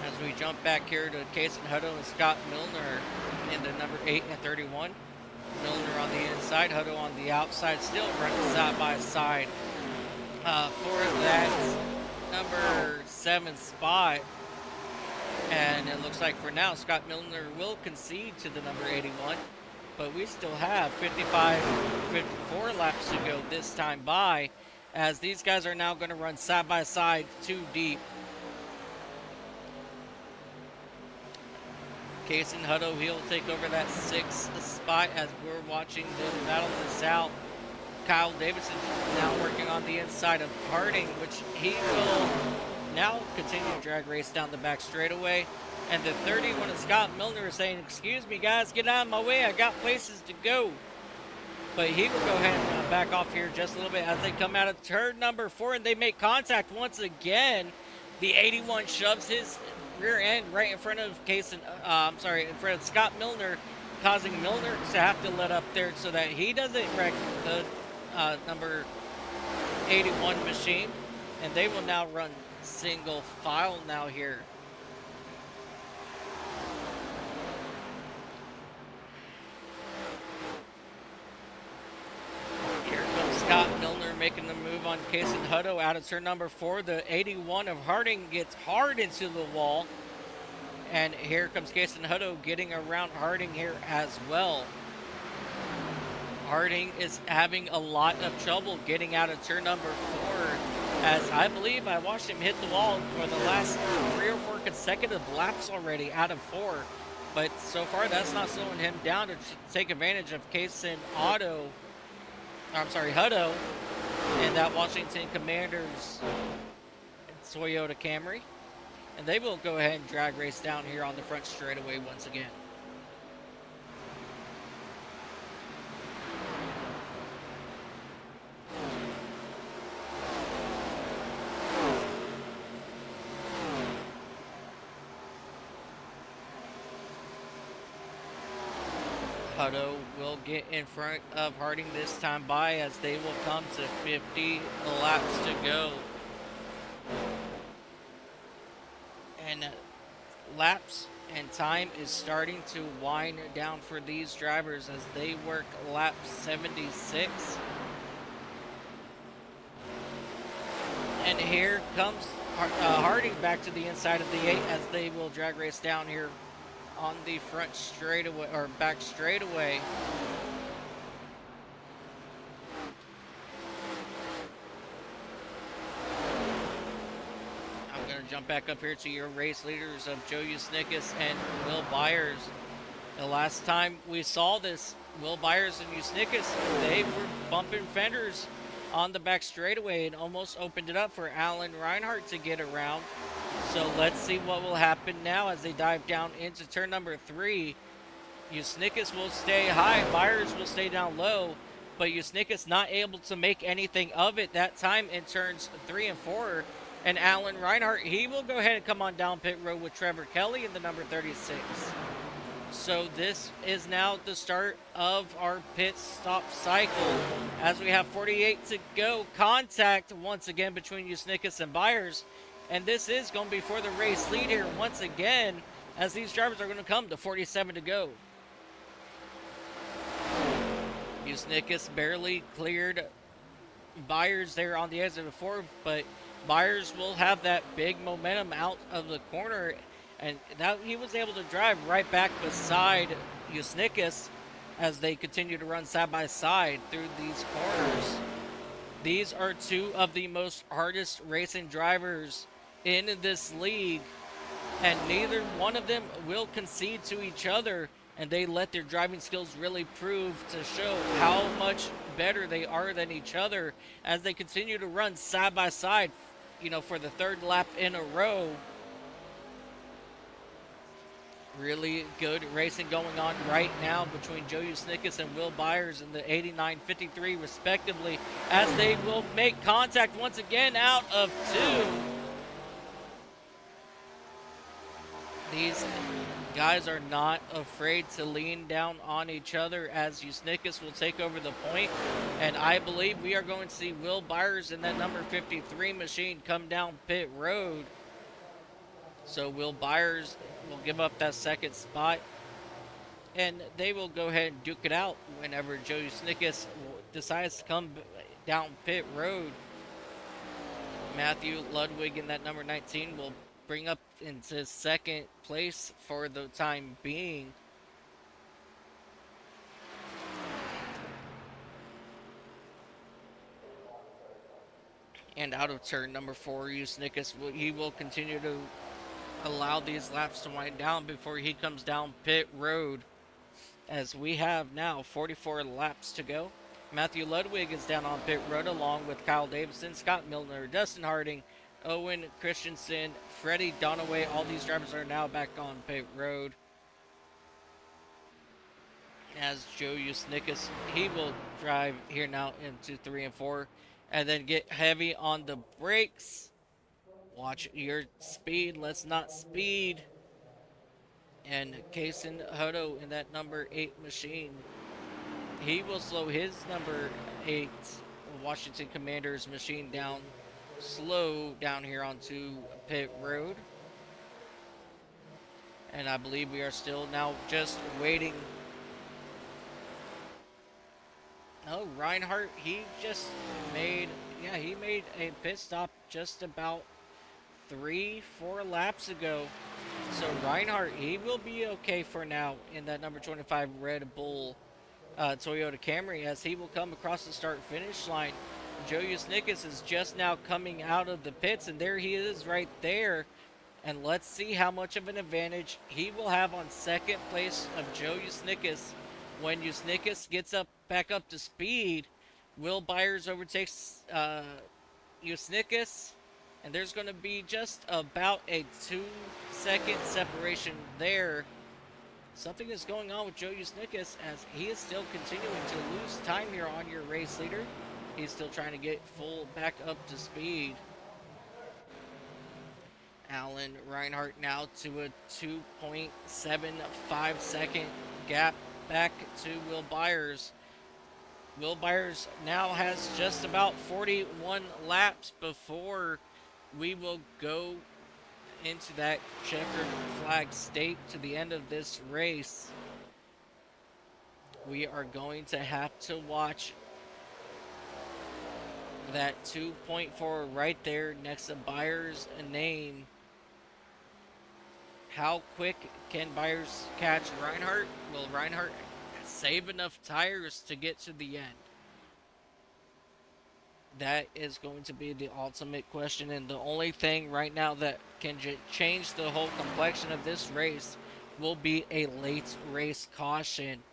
As we jump back here to Kason Hutto and Scott Milner in the number 8 and 31. Milner on the inside, Hutto on the outside, still running side by side for that number 7 spot. And it looks like for now Scott Milner will concede to the number 81, but we still have 54 laps to go this time by, as these guys are now going to run side by side 2 deep. Kason Hutto, he'll take over that 6th spot as we're watching them battle this out. Kyle Davidson now working on the inside of Harding, which he will now continue to drag race down the back straightaway. And the 31 of Scott Milner is saying, excuse me guys, get out of my way, I got places to go. But he will go ahead and back off here just a little bit as they come out of turn number 4 and they make contact once again. The 81 shoves his rear end right in front of in front of Scott Milner, causing Milner to have to let up there so that he doesn't wreck the number 81 machine. And they will now run single file now here. Here comes Scott Milner making the move on Kason Hutto out of turn number 4. The 81 of Harding gets hard into the wall. And here comes Kason Hutto getting around Harding here as well. Harding is having a lot of trouble getting out of turn number 4, as I believe I watched him hit the wall for the last 3 or 4 consecutive laps already out of 4. But so far, that's not slowing him down to take advantage of Hutto in that Washington Commanders Toyota Camry. And they will go ahead and drag race down here on the front straightaway once again. Hutto will get in front of Harding this time by, as they will come to 50 laps to go. And laps and time is starting to wind down for these drivers as they work lap 76. And here comes Harding back to the inside of the 8 as they will drag race down here on the front straightaway, or back straightaway. I'm going to jump back up here to your race leaders of Joe Usnickas and Will Byers. The last time we saw this, Will Byers and Usnickas, they were bumping fenders on the back straightaway and almost opened it up for Alan Reinhart to get around. So let's see what will happen now as they dive down into turn number 3. Usnickas will stay high, Byers will stay down low, but Usnickas not able to make anything of it that time in turns 3 and 4. And Alan Reinhart, he will go ahead and come on down pit road with Trevor Kelly in the number 36. So this is now the start of our pit stop cycle as we have 48 to go. Contact once again between Usnickas and Byers. And this is going to be for the race lead here once again, as these drivers are going to come to 47 to go. Usnickas barely cleared Byers there on the exit of 4, but Byers will have that big momentum out of the corner, and that he was able to drive right back beside Usnickas as they continue to run side by side through these corners. These are 2 of the most hardest racing drivers in this league, and neither one of them will concede to each other, and they let their driving skills really prove to show how much better they are than each other as they continue to run side by side, for the 3rd lap in a row. Really good racing going on right now between Joe Usnickas and Will Byers in the 89-53 respectively, as they will make contact once again out of 2. These guys are not afraid to lean down on each other as Usnickas will take over the point. And I believe we are going to see Will Byers in that number 53 machine come down pit road. So Will Byers will give up that 2nd spot. And they will go ahead and duke it out whenever Joe Usnickas decides to come down pit road. Matthew Ludwig in that number 19 will bring up into 2nd place for the time being. And out of turn number 4, Usnickas, he will continue to allow these laps to wind down before he comes down pit road, as we have now 44 laps to go. Matthew Ludwig is down on pit road along with Kyle Davison, Scott Milner, Dustin Harding, Owen Christensen, Freddie Donaway. All these drivers are now back on pit road. As Joe Usnickus, he will drive here now into 3 and 4 and then get heavy on the brakes. Watch your speed. Let's not speed. And Kason Hodo in that number 8 machine, he will slow his number 8 Washington Commanders machine down slow down here onto pit road. And I believe we are still now just waiting. No, Reinhardt, he just made, he made a pit stop just about 3-4 laps ago. So Reinhardt, he will be okay for now in that number 25 Red Bull Toyota Camry, as he will come across the start-finish line. Joe Usnickus is just now coming out of the pits, and there he is right there. And let's see how much of an advantage he will have on second place of Joe Usnickus. When Usnickus gets back up to speed, Will Byers overtakes Usnickus, and there's going to be just about a 2-second separation there. Something is going on with Joe Usnickus, as he is still continuing to lose time here on your race leader. He's still trying to get full back up to speed. Alan Reinhardt now to a 2.75 second gap back to Will Byers. Will Byers now has just about 41 laps before we will go into that checkered flag state to the end of this race. We are going to have to watch that 2.4 right there next to Byers' name. How quick can Byers catch Reinhardt? Will Reinhardt save enough tires to get to the end? That is going to be the ultimate question, and the only thing right now that can change the whole complexion of this race will be a late race caution.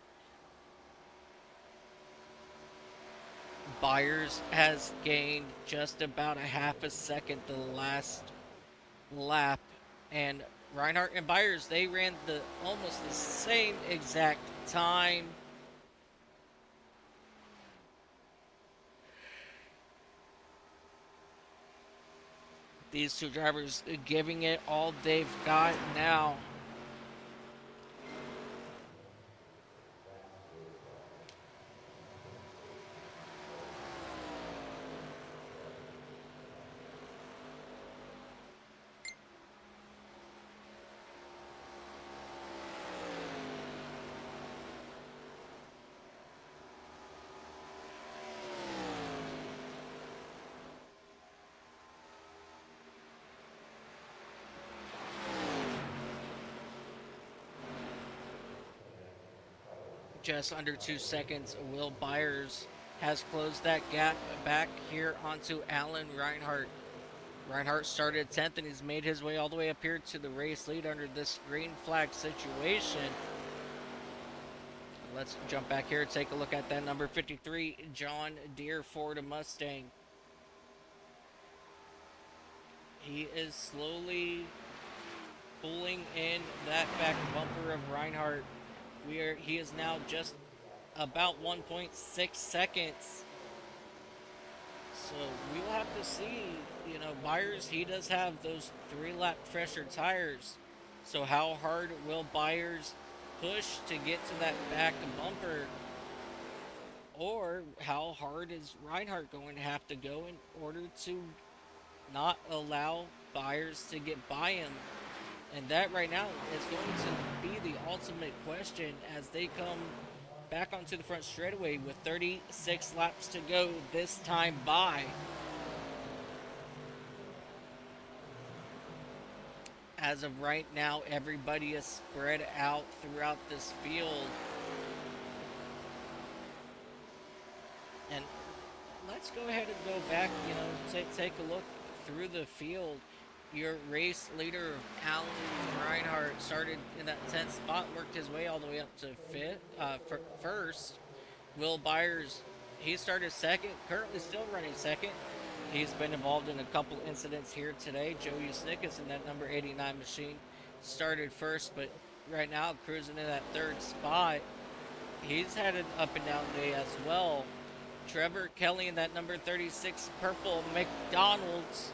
Byers has gained just about a half a second the last lap, and Reinhardt and Byers, they ran almost the same exact time. These two drivers giving it all they've got now. Just under 2 seconds, Will Byers has closed that gap back here onto Alan Reinhardt. Reinhardt started 10th, and he's made his way all the way up here to the race lead under this green flag situation. Let's jump back here and take a look at that number 53 John Deere Ford Mustang. He is slowly pulling in that back bumper of Reinhardt. He is now just about 1.6 seconds. So we will have to see, Byers, he does have those 3-lap fresher tires. So how hard will Byers push to get to that back bumper? Or how hard is Reinhardt going to have to go in order to not allow Byers to get by him? And that right now is going to be the ultimate question as they come back onto the front straightaway with 36 laps to go this time by. As of right now, everybody is spread out throughout this field. And let's go ahead and go back, take a look through the field. Your race leader, Alan Reinhardt, started in that 10th spot, worked his way all the way up to first. Will Byers, he started second, currently still running second. He's been involved in a couple incidents here today. Joe Usnickas in that number 89 machine started first, but right now cruising in that third spot. He's had an up and down day as well. Trevor Kelly in that number 36 purple McDonald's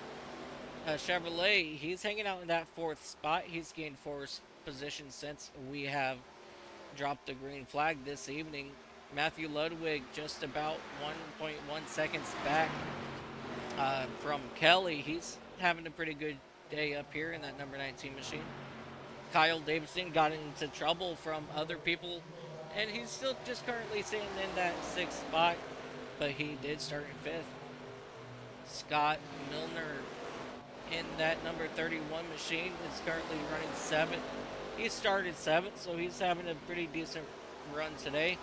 Chevrolet, he's hanging out in that fourth spot. He's gained fourth position since we have dropped the green flag this evening. Matthew Ludwig just about 1.1 seconds back from Kelly. He's having a pretty good day up here in that number 19 machine. Kyle Davidson got into trouble from other people, and he's still just currently sitting in that sixth spot, but he did start in fifth. Scott Milner in that number 31 machine is currently running seventh. He started seventh, so he's having a pretty decent run today.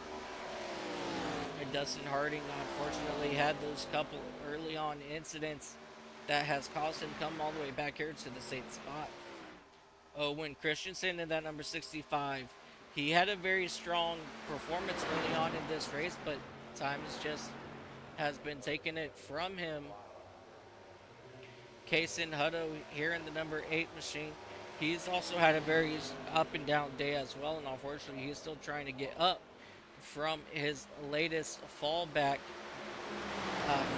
And Dustin Harding unfortunately had those couple early on incidents that has caused him to come all the way back here to the sixth spot. Owen Christensen in that number 65. He had a very strong performance early on in this race, but time has been taking it from him. Kaysen Hutto here in the number 8 machine. He's also had a very up and down day as well, and unfortunately he's still trying to get up from his latest fallback.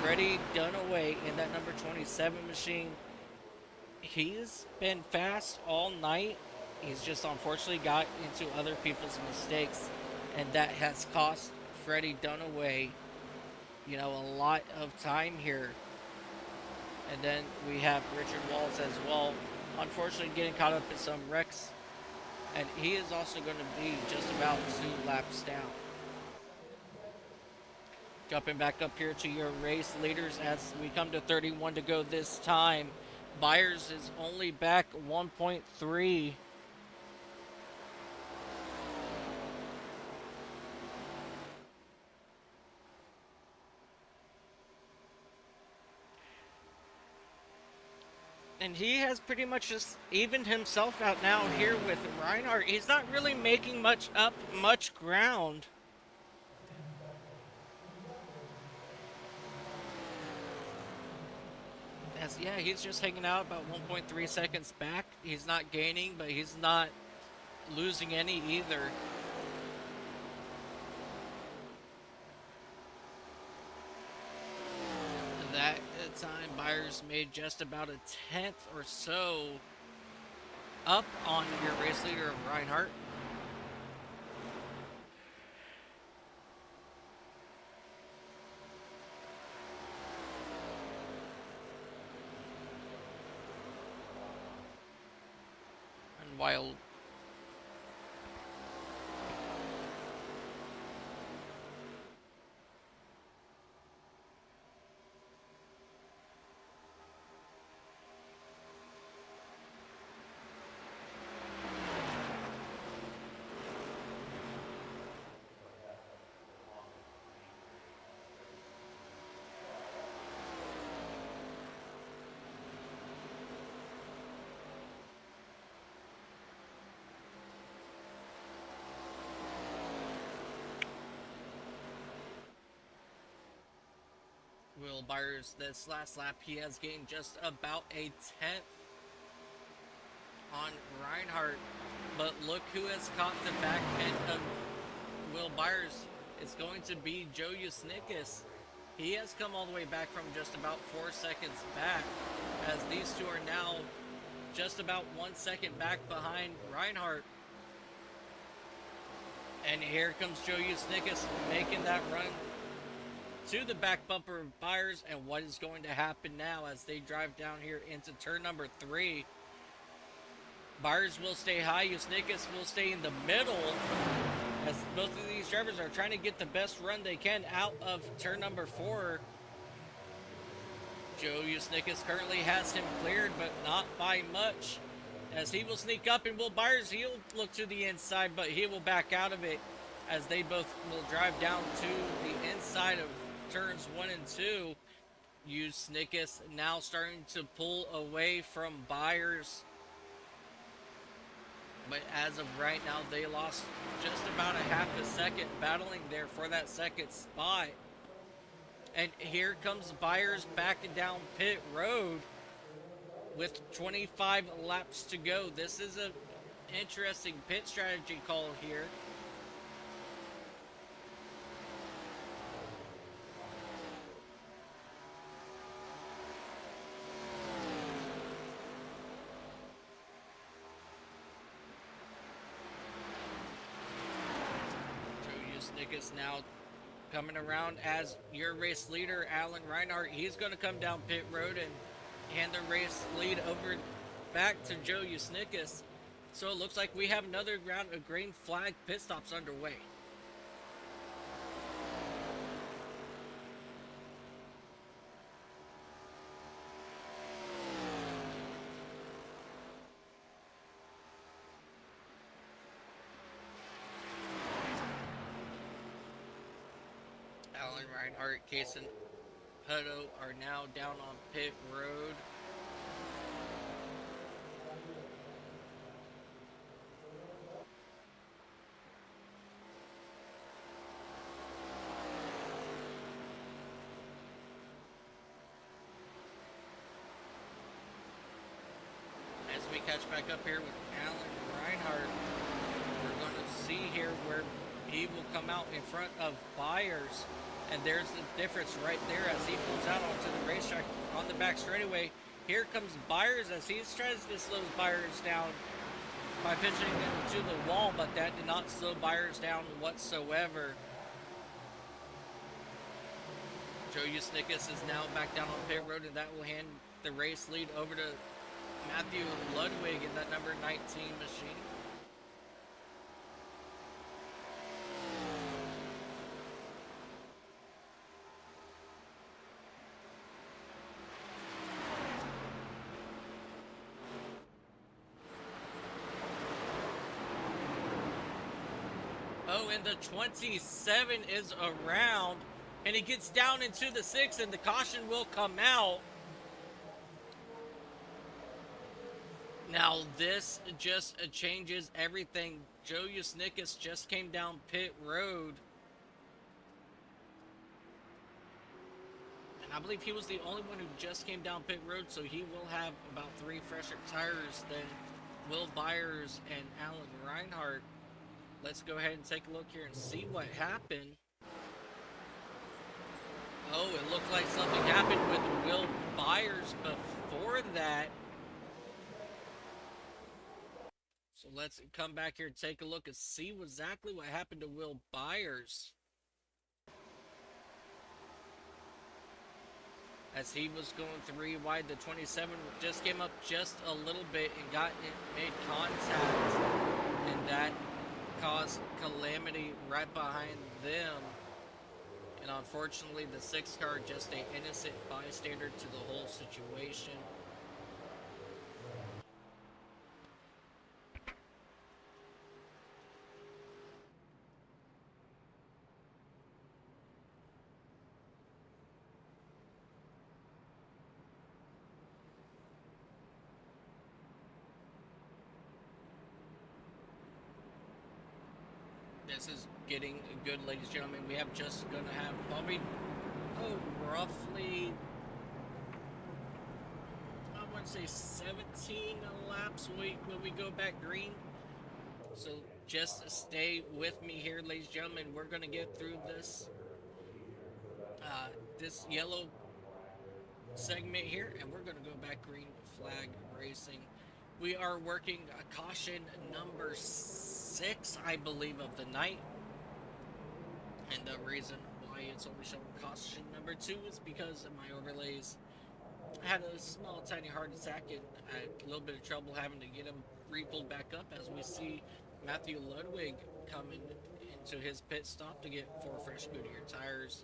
Freddie Dunaway in that number 27 machine. He's been fast all night. He's just unfortunately got into other people's mistakes, and that has cost Freddie Dunaway, a lot of time here. And then we have Richard Walls as well, unfortunately getting caught up in some wrecks, and he is also going to be just about 2 laps down. Jumping back up here to your race leaders as we come to 31 to go this time. Byers is only back 1.3. And he has pretty much just evened himself out now here with Reinhardt. He's not really making much ground. Yeah, he's just hanging out about 1.3 seconds back. He's not gaining, but he's not losing any either. That time, Byers made just about a 10th or so up on your race leader of Reinhardt. While Will Byers, this last lap, he has gained just about a 10th on Reinhardt. But look who has caught the back end of Will Byers. It's going to be Joe Usnickas. He has come all the way back from just about 4 seconds back, as these two are now just about 1 second back behind Reinhardt. And here comes Joe Usnickas making that run to the back bumper of Byers. And what is going to happen now as they drive down here into turn number 3? Byers will stay high, Usnickas will stay in the middle, as both of these drivers are trying to get the best run they can out of turn number 4. Joe Usnickas currently has him cleared, but not by much, as he will sneak up, and Will Byers, he'll look to the inside, but he will back out of it, as they both will drive down to the inside of turns 1 and 2. Usnickas now starting to pull away from Byers, but as of right now, they lost just about a half a second battling there for that second spot. And here comes Byers backing down pit road with 25 laps to go. This is a interesting pit strategy call here. Joe Usnickus now coming around as your race leader, Alan Reinhardt. He's going to come down pit road and hand the race lead over back to Joe Usnickus. So it looks like we have another round of green flag pit stops underway. Alan Reinhardt, Kason Hutto are now down on pit road. As we catch back up here with Alan Reinhardt, we're going to see here where he will come out in front of Byers. And there's the difference right there as he pulls out onto the racetrack on the back straightaway. Here comes Byers as he tries to slow Byers down by pitching into the wall, but that did not slow Byers down whatsoever. Joe Usnickus is now back down on pit road, and that will hand the race lead over to Matthew Ludwig in that number 19 machine. Oh, and the 27 is around, and he gets down into the 6, and the caution will come out. Now, this just changes everything. Joe Usnickus just came down pit road. And I believe he was the only one who just came down pit road, so he will have about 3 fresher tires than Will Byers and Alan Reinhardt. Let's go ahead and take a look here and see what happened. Oh, it looked like something happened with Will Byers before that. So let's come back here and take a look and see exactly what happened to Will Byers. As he was going 3 wide, the 27 just came up just a little bit and made contact. And that caused calamity right behind them. And unfortunately, the 6 car just an innocent bystander to the whole situation. This is getting good, ladies and gentlemen. We have just going to have probably, roughly, I want to say 17 laps when we go back green. So just stay with me here, ladies and gentlemen. We're going to get through this, this yellow segment here, and we're going to go back green flag racing. We are working a caution number 6, I believe, of the night. And the reason why it's only showing caution number 2 is because my overlays had a small, tiny heart attack and I had a little bit of trouble having to get them re-pulled back up as we see Matthew Ludwig coming into his pit stop to get 4 fresh Goodyear tires.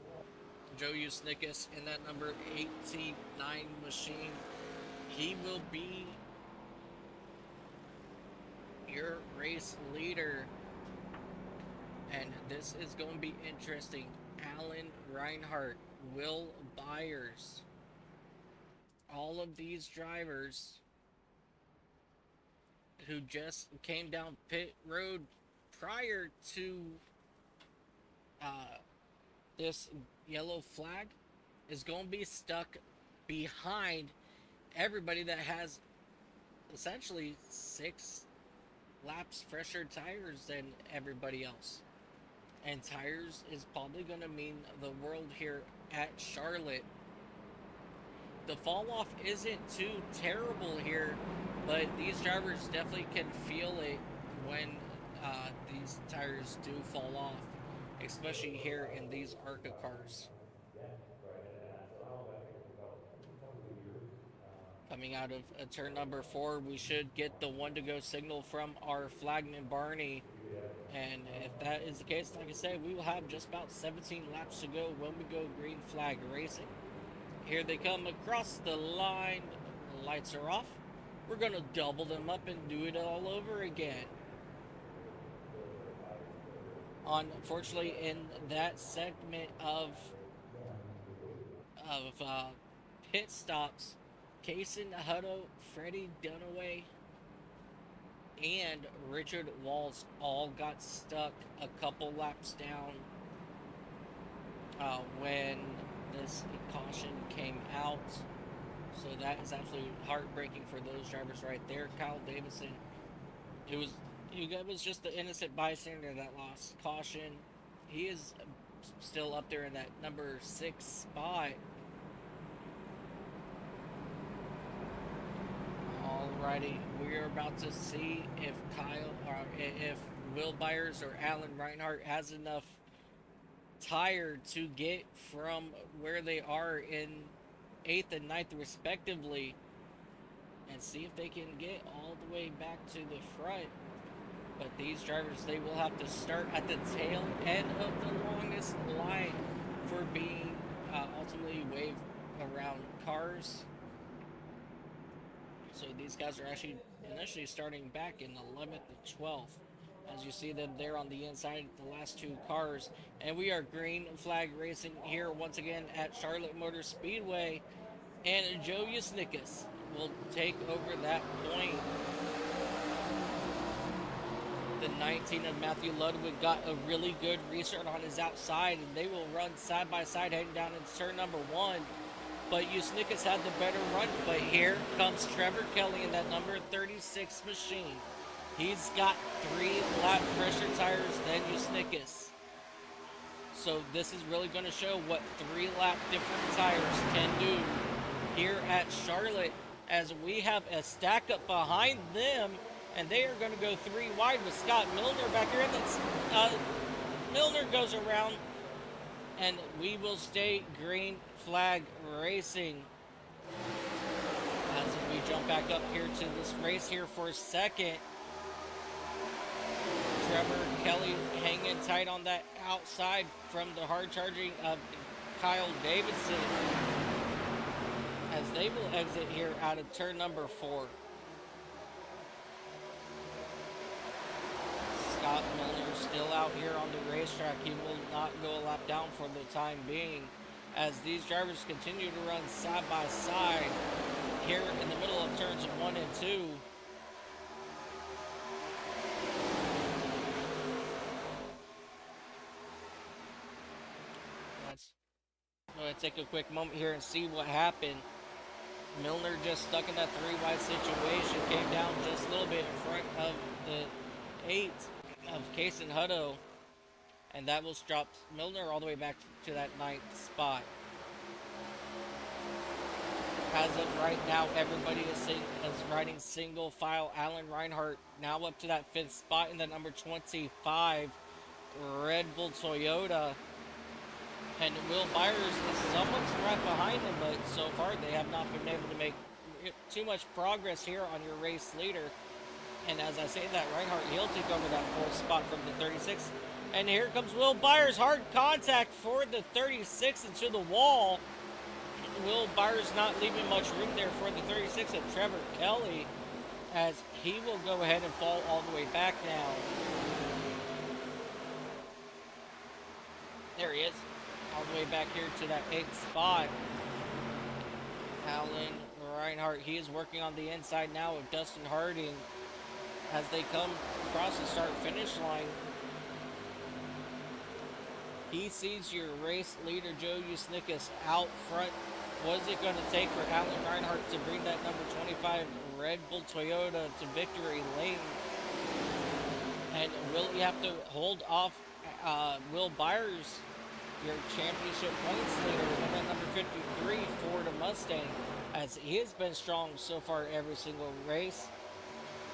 Joe Usnickus in that number 89 machine. He will be your race leader, and this is going to be interesting. Alan Reinhardt, Will Byers, all of these drivers who just came down pit road prior to this yellow flag is going to be stuck behind everybody that has essentially 6 laps fresher tires than everybody else. And tires is probably going to mean the world here at Charlotte. The fall off isn't too terrible here, but these drivers definitely can feel it when these tires do fall off, especially here in these ARCA cars. Coming out of turn number 4, we should get the 1 to go signal from our flagman Barney. And if that is the case, like I said, we will have just about 17 laps to go when we go green flag racing. Here they come across the line. The lights are off. We're going to double them up and do it all over again. Unfortunately, in that segment of pit stops, Kason Hutto, Freddie Dunaway, and Richard Walls all got stuck a couple laps down when this caution came out. So that is absolutely heartbreaking for those drivers right there. Kyle Davidson, it was just the innocent bystander that lost caution. He is still up there in that number 6 spot. Alrighty, we're about to see if Will Byers or Alan Reinhart has enough tire to get from where they are in 8th and 9th respectively, and see if they can get all the way back to the front. But these drivers, they will have to start at the tail end of the longest line for being ultimately waved around cars. So these guys are actually initially starting back in 11th and 12th. As you see them there on the inside, the last 2 cars. And we are green flag racing here once again at Charlotte Motor Speedway. And Joe Yusnikas will take over that point. The 19 of Matthew Ludwig got a really good restart on his outside, and they will run side by side heading down into turn number 1. But Yusnikas had the better run. But here comes Trevor Kelly in that number 36 machine. He's got 3-lap fresher tires than Yusnikas. So this is really going to show what 3-lap different tires can do here at Charlotte, as we have a stack up behind them, and they are going to go 3 wide with Scott Milner back here. And Milner goes around, and we will stay green flag racing. As we jump back up here to this race here for a second. Trevor Kelly hanging tight on that outside from the hard charging of Kyle Davidson, as they will exit here out of turn number 4. Scott Milner still out here on the racetrack. He will not go a lap down for the time being, as these drivers continue to run side by side here in the middle of turns 1 and 2. I'm going to take a quick moment here and see what happened. Milner just stuck in that 3 wide situation, came down just a little bit in front of the 8 of Kason Hutto, and that will drop Milner all the way back to that 9th spot. As of right now, everybody is riding single file. Alan Reinhart now up to that 5th spot in the number 25 Red Bull Toyota. And Will Byers is somewhat right behind him, but so far they have not been able to make too much progress here on your race leader. And as I say that, Reinhart, he'll take over that 4th spot from the 36. And here comes Will Byers, hard contact for the 36 into the wall. Will Byers not leaving much room there for the 36 of Trevor Kelly, as he will go ahead and fall all the way back now. There he is, all the way back here to that 8th spot. Alan Reinhart, he is working on the inside now with Dustin Harding as they come across the start-finish line. He sees your race leader, Joe Usnickus, out front. What is it going to take for Alan Reinhardt to bring that number 25 Red Bull Toyota to victory lane? And will he have to hold off Will Byers, your championship points leader, and that number 53 Ford Mustang, as he has been strong so far every single race?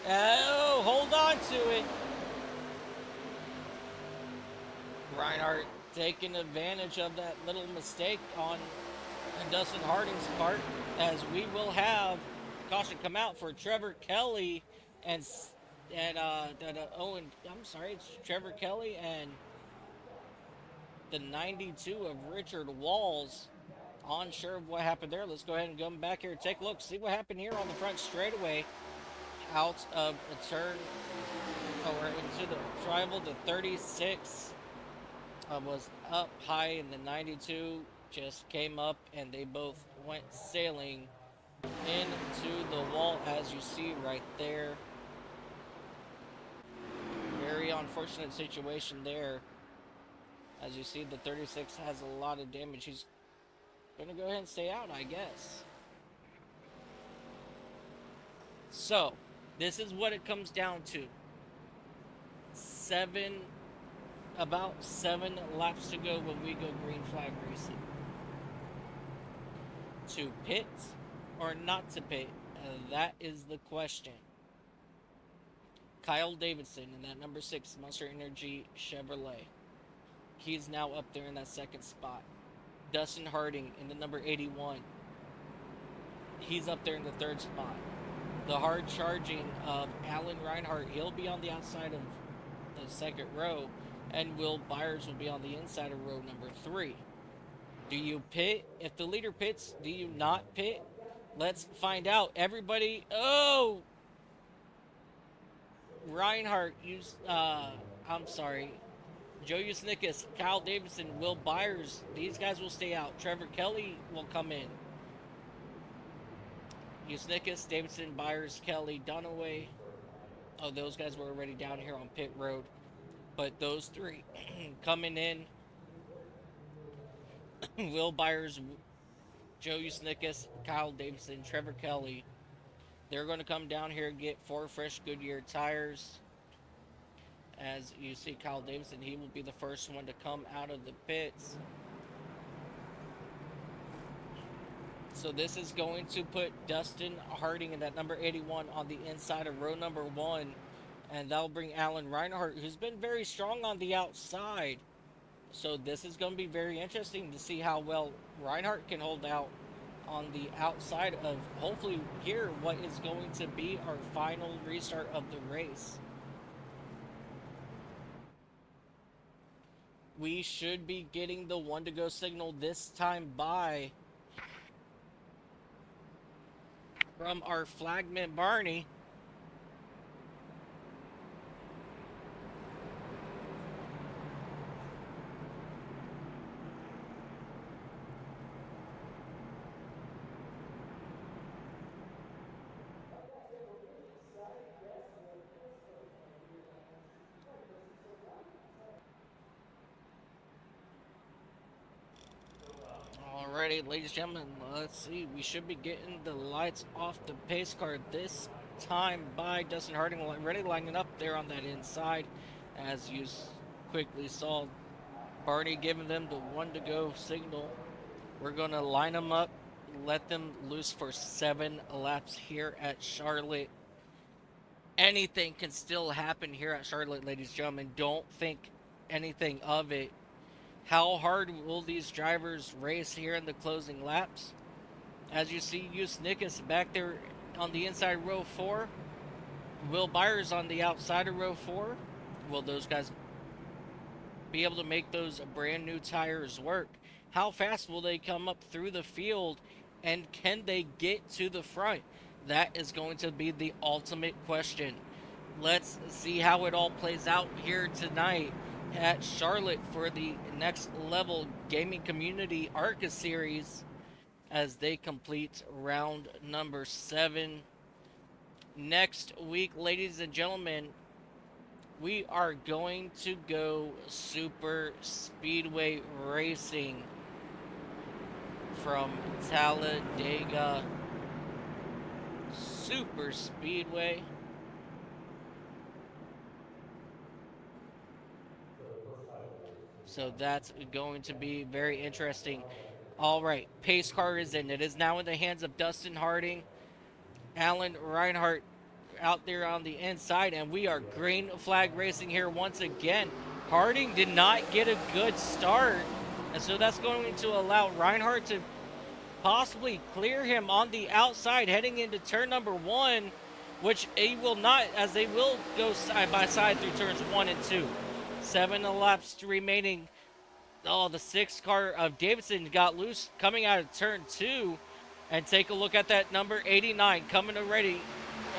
Oh, hold on to it. Reinhardt taking advantage of that little mistake on Dustin Harding's part, as we will have caution come out for Trevor Kelly and it's Trevor Kelly and the 92 of Richard Walls. Unsure of what happened there. Let's go ahead and come back here and take a look, see what happened here on the front straightaway out of a turn or into the tribal. The 36 was up high, and the 92 just came up, and they both went sailing into the wall, as you see right there. Very unfortunate situation there. As you see, the 36 has a lot of damage. He's going to go ahead and stay out, I guess. So, this is what it comes down to. About 7 laps to go when we go green flag racing. To pit or not to pit, that is the question. Kyle Davidson in that number 6 Monster Energy Chevrolet. He's now up there in that second spot. Dustin Harding in the number 81. He's up there in the third spot. The hard charging of Alan Reinhardt, he'll be on the outside of the second row, and Will Byers will be on the inside of row number 3. Do you pit? If the leader pits, do you not pit? Let's find out. Everybody, Reinhardt Joe Usnickus, Kyle Davidson, Will Byers, these guys will stay out. Trevor Kelly will come in. Usnickus, Davidson, Byers, Kelly, Dunaway. Oh, those guys were already down here on pit road. But those 3 coming in. Will Byers, Joe Usnickus, Kyle Davidson, Trevor Kelly. They're going to come down here and get 4 fresh Goodyear tires. As you see, Kyle Davidson, he will be the first one to come out of the pits. So this is going to put Dustin Harding in that number 81 on the inside of row number 1. And that'll bring Alan Reinhardt, who's been very strong on the outside. So this is going to be very interesting to see how well Reinhardt can hold out on the outside of, hopefully, here what is going to be our final restart of the race. We should be getting the 1 to go signal this time by from our flagman Barney. Alrighty, ladies and gentlemen, let's see. We should be getting the lights off the pace car this time by Dustin Harding, already lining up there on that inside. As you quickly saw, Barney giving them the 1 to go signal. We're going to line them up, let them loose for 7 laps here at Charlotte. Anything can still happen here at Charlotte, ladies and gentlemen. Don't think anything of it. How hard will these drivers race here in the closing laps? As you see, Usnickus back there on the inside row 4. Will Byers on the outside of row 4. Will those guys be able to make those brand new tires work? How fast will they come up through the field, and can they get to the front? That is going to be the ultimate question. Let's see how it all plays out here tonight at Charlotte for the Next Level Gaming Community ARCA Series as they complete round number 7. Next week, ladies and gentlemen, we are going to go super speedway racing from Talladega Super Speedway. So that's going to be very interesting. All right, pace car is in. It is now in the hands of Dustin Harding, Alan Reinhart out there on the inside, and we are green flag racing here once again. Harding did not get a good start, and so that's going to allow Reinhart to possibly clear him on the outside heading into turn number 1, which he will not, as they will go side by side through turns 1 and 2. 7 laps remaining. Oh, the 6 car of Davidson got loose coming out of turn 2. And take a look at that number 89 coming already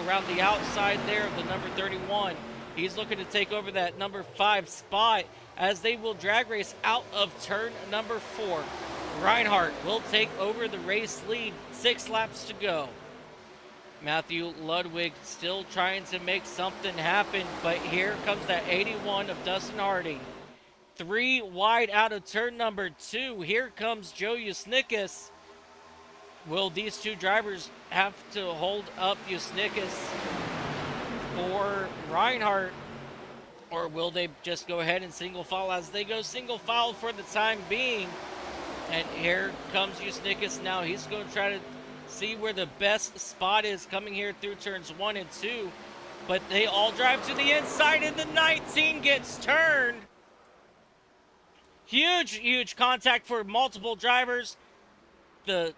around the outside there of the number 31. He's looking to take over that number 5 spot as they will drag race out of turn number 4. Reinhart will take over the race lead, 6 laps to go. Matthew Ludwig still trying to make something happen, but here comes that 81 of Dustin Harding. 3 wide out of turn number 2. Here comes Joe Yusnikas. Will these two drivers have to hold up Yusnikas or Reinhart, or will they just go ahead and single file as they go single file for the time being? And here comes Yusnikas now. He's going to try to see where the best spot is coming here through turns 1 and 2. But they all drive to the inside, and the 19 gets turned. Huge contact for multiple drivers. The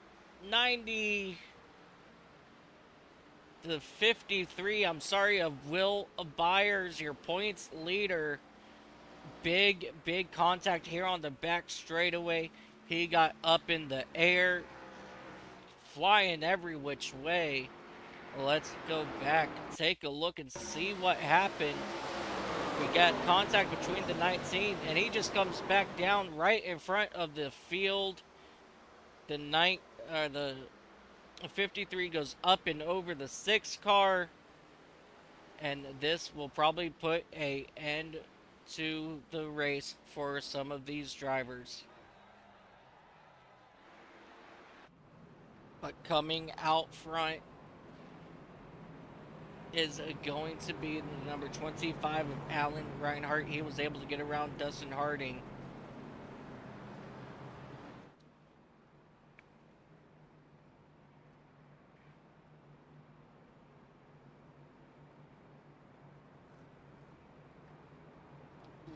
53, I'm sorry, of Will Byers, your points leader. Big contact here on the back straightaway. He got up in the air, flying every which way. Let's go back, take a look and see what happened. We got contact between the 19, and he just comes back down right in front of the field. The 53 goes up and over the 6 car, and this will probably put an end to the race for some of these drivers. But coming out front is going to be the number 25 of Alan Reinhart. He was able to get around Dustin Harding.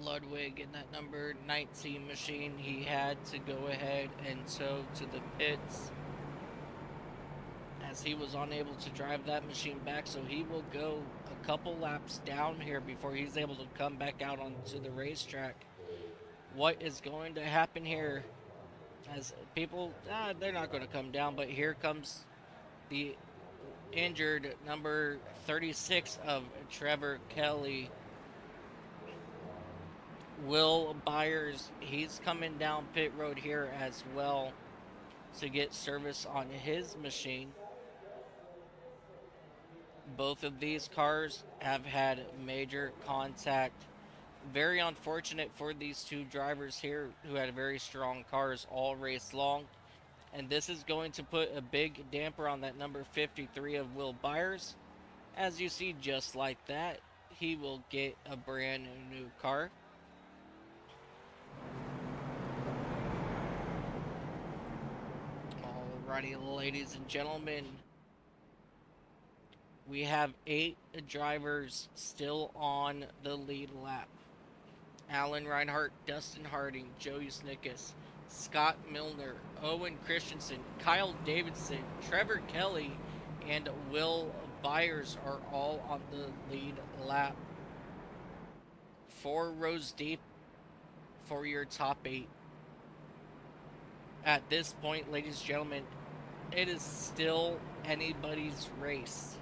Ludwig in that number 19 machine, he had to go ahead and tow to the pits as he was unable to drive that machine back, so he will go a couple laps down here before he's able to come back out onto the racetrack. What is going to happen here? As people, they're not going to come down, but here comes the injured number 36 of Trevor Kelly. Will Byers, he's coming down pit road here as well to get service on his machine. Both of these cars have had major contact. Very unfortunate for these two drivers here who had very strong cars all race long. And this is going to put a big damper on that number 53 of Will Byers. As you see, just like that, he will get a brand new car. Alrighty, ladies and gentlemen, we have 8 drivers still on the lead lap. Alan Reinhart, Dustin Harding, Joe Yusnikas, Scott Milner, Owen Christensen, Kyle Davidson, Trevor Kelly, and Will Byers are all on the lead lap. 4 rows deep for your top 8. At this point, ladies and gentlemen, it is still anybody's race.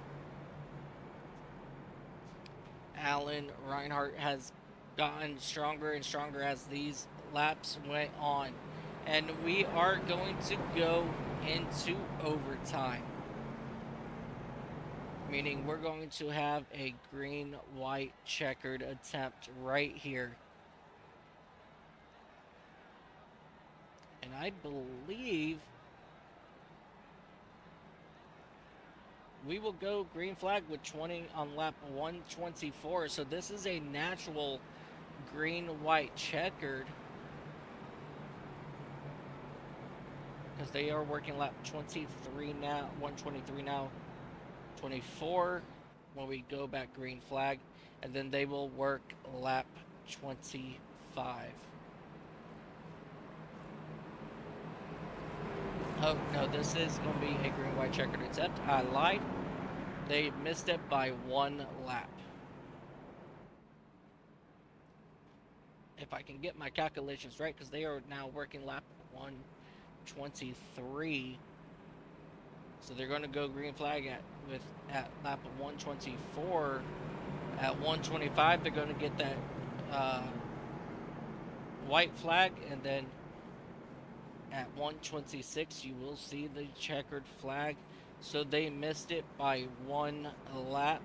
Alan Reinhart has gotten stronger and stronger as these laps went on. And we are going to go into overtime. meaning we're going to have a green, white, checkered attempt right here. And I believe we will go green flag with 20 on lap 124. So this is a natural green, white, checkered, because they are working lap 23 now, 123 now, 24 when we go back green flag, and then they will work lap 25. Oh, no, this is going to be a green, white, checkered attempt. I lied. They missed it by 1 lap. If I can get my calculations right, because they are now working lap 123. So they're going to go green flag at lap 124. At 125, they're going to get that white flag, and then at 126, you will see the checkered flag. So they missed it by 1 lap.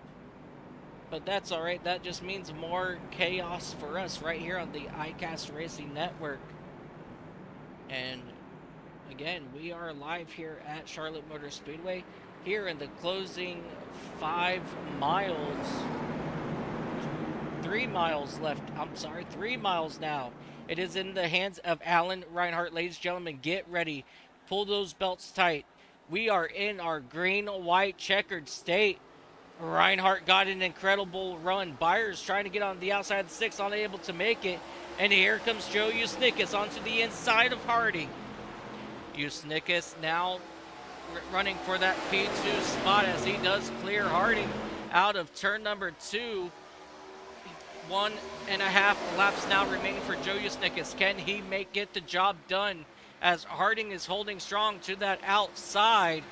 But that's all right. That just means more chaos for us right here on the iCast Racing Network. And again, we are live here at Charlotte Motor Speedway, here in the closing 5 miles. 3 miles left. I'm sorry, 3 miles now. It is in the hands of Alan Reinhart. Ladies and gentlemen, get ready. Pull those belts tight. We are in our green, white, checkered state. Reinhart got an incredible run. Byers trying to get on the outside of the 6, unable to make it. And here comes Joe Usnickas onto the inside of Harding. Usnickas now running for that P2 spot as he does clear Harding out of turn number 2. 1.5 laps now remaining for Joe Usnickas. Can he get the job done as Harding is holding strong to that outside?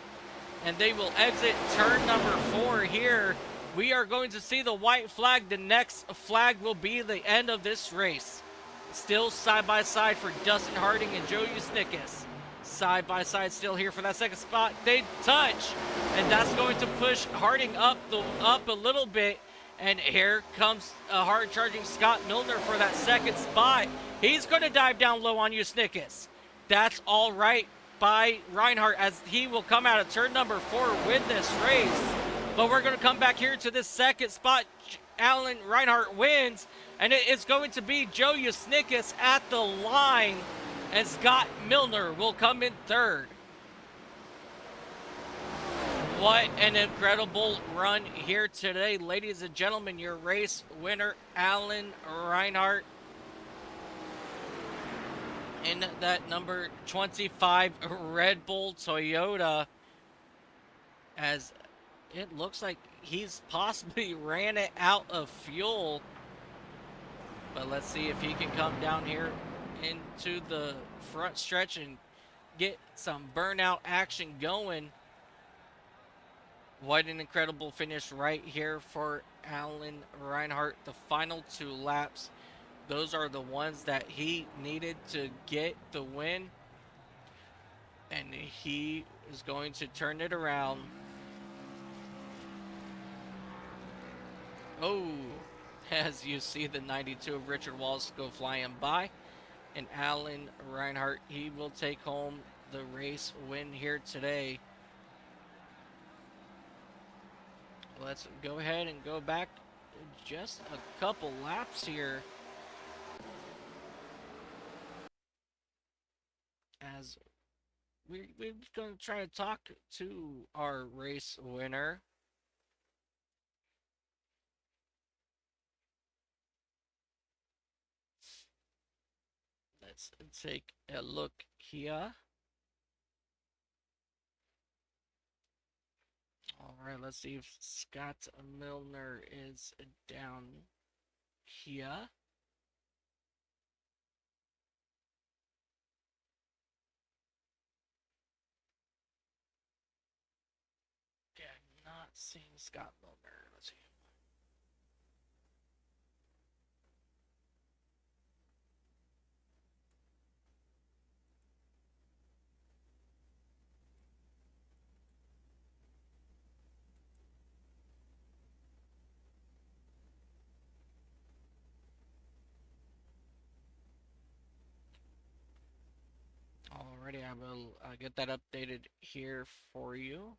And they will exit turn number 4 here. We are going to see the white flag. The next flag will be the end of this race. Still side by side for Dustin Harding and Joe Usnickas. Side by side still here for that second spot. They touch, and that's going to push Harding up a little bit. And here comes a hard-charging Scott Milner for that second spot. He's going to dive down low on Usnickas. That's all right by Reinhart as he will come out of turn number 4 with this race. But we're going to come back here to this second spot. Alan Reinhart wins, and it is going to be Joe Usnickas at the line, and Scott Milner will come in third. What an incredible run here today, ladies and gentlemen. Your race winner, Alan Reinhart, in that number 25 Red Bull Toyota, as it looks like he's possibly ran it out of fuel. But let's see if he can come down here into the front stretch and get some burnout action going. What an incredible finish right here for Alan Reinhart. The final 2 laps, those are the ones that he needed to get the win. And he is going to turn it around. Oh, as you see the 92 of Richard Wallace go flying by. And Alan Reinhart, he will take home the race win here today. Let's go ahead and go back just a couple laps here, as we're going to try to talk to our race winner. Let's take a look here. All right, let's see if Scott Milner is down here. Yeah, not seeing Scott Milner. Let's see. I will get that updated here for you.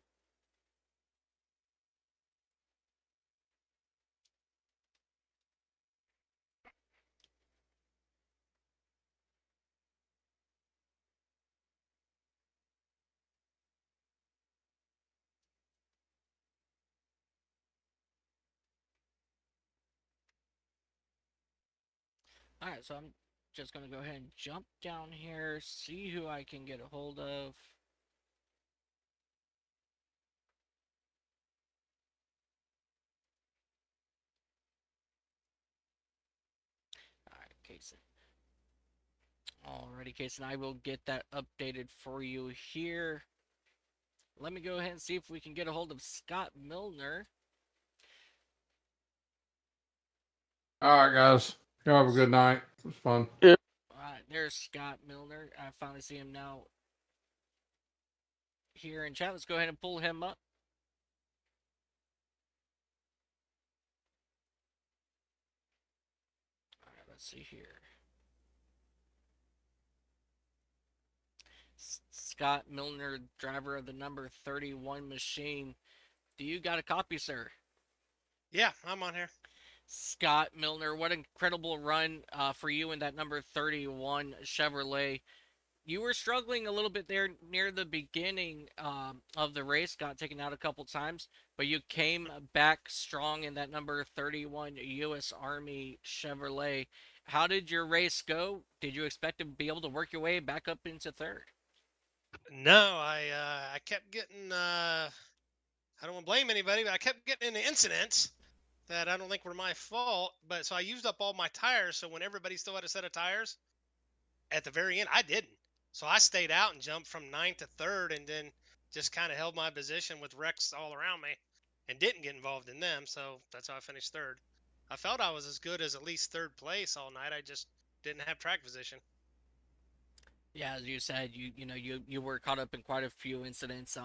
All right, so I'm just gonna go ahead and jump down here, see who I can get a hold of. All right, Casey. Alrighty, Casey, I will get that updated for you here. Let me go ahead and see if we can get a hold of Scott Milner. All right, guys. Y'all have a good night. It was fun. Yep. All right, there's Scott Milner. I finally see him now here in chat. Let's go ahead and pull him up. All right, let's see here. Scott Milner, driver of the number 31 machine. Do you got a copy, sir? Yeah, I'm on here. Scott Milner, what incredible run for you in that number 31 Chevrolet. You were struggling a little bit there near the beginning of the race, got taken out a couple times, but you came back strong in that number 31 U.S. Army Chevrolet. How did your race go? Did you expect to be able to work your way back up into third? No, I kept getting I don't want to blame anybody, but I kept getting into incidents that I don't think were my fault. But so I used up all my tires. So when everybody still had a set of tires at the very end, I didn't. So I stayed out and jumped from ninth to third, and then just kind of held my position with wrecks all around me, and didn't get involved in them. So that's how I finished third. I felt I was as good as at least third place all night. I just didn't have track position. Yeah, as you said, you were caught up in quite a few incidents.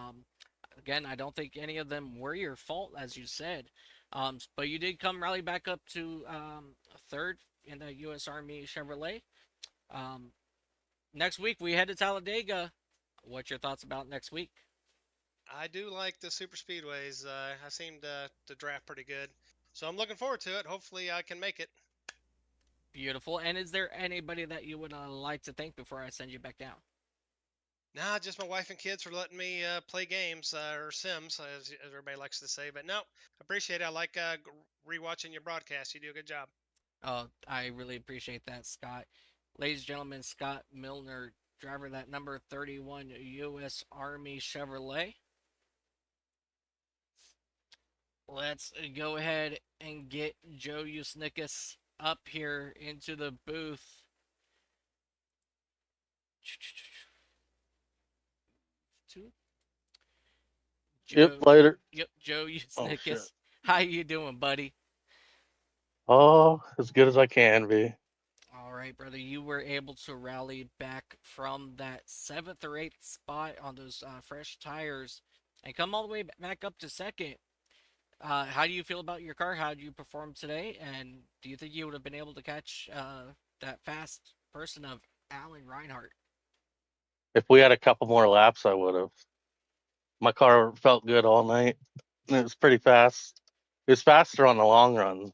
Again, I don't think any of them were your fault, as you said. But you did come rally back up to third in the U.S. Army Chevrolet. Um, Next week we head to Talladega. What's your thoughts about next week? I do like the super speedways. I seem to draft pretty good, so I'm looking forward to it. Hopefully, I can make it. Beautiful. And is there anybody that you would like to thank before I send you back down? Nah, just my wife and kids for letting me play games or Sims, as everybody likes to say. But no, appreciate it. I like rewatching your broadcast. You do a good job. Oh, I really appreciate that, Scott. Ladies and gentlemen, Scott Milner, driver of that number 31 U.S. Army Chevrolet. Let's go ahead and get Joe Usnickus up here into the booth. Yep. Joe, Later. yep, Joe Oh shit. Usnickus. How you doing, buddy? Oh, as good as I can be. All right, brother. You were able to rally back from that seventh or eighth spot on those fresh tires and come all the way back up to second. How do you feel about your car? How did you perform today? And do you think you would have been able to catch that fast person of Alan Reinhardt? If we had a couple more laps, I would have. My car felt good all night. It was pretty fast. It was faster on the long run.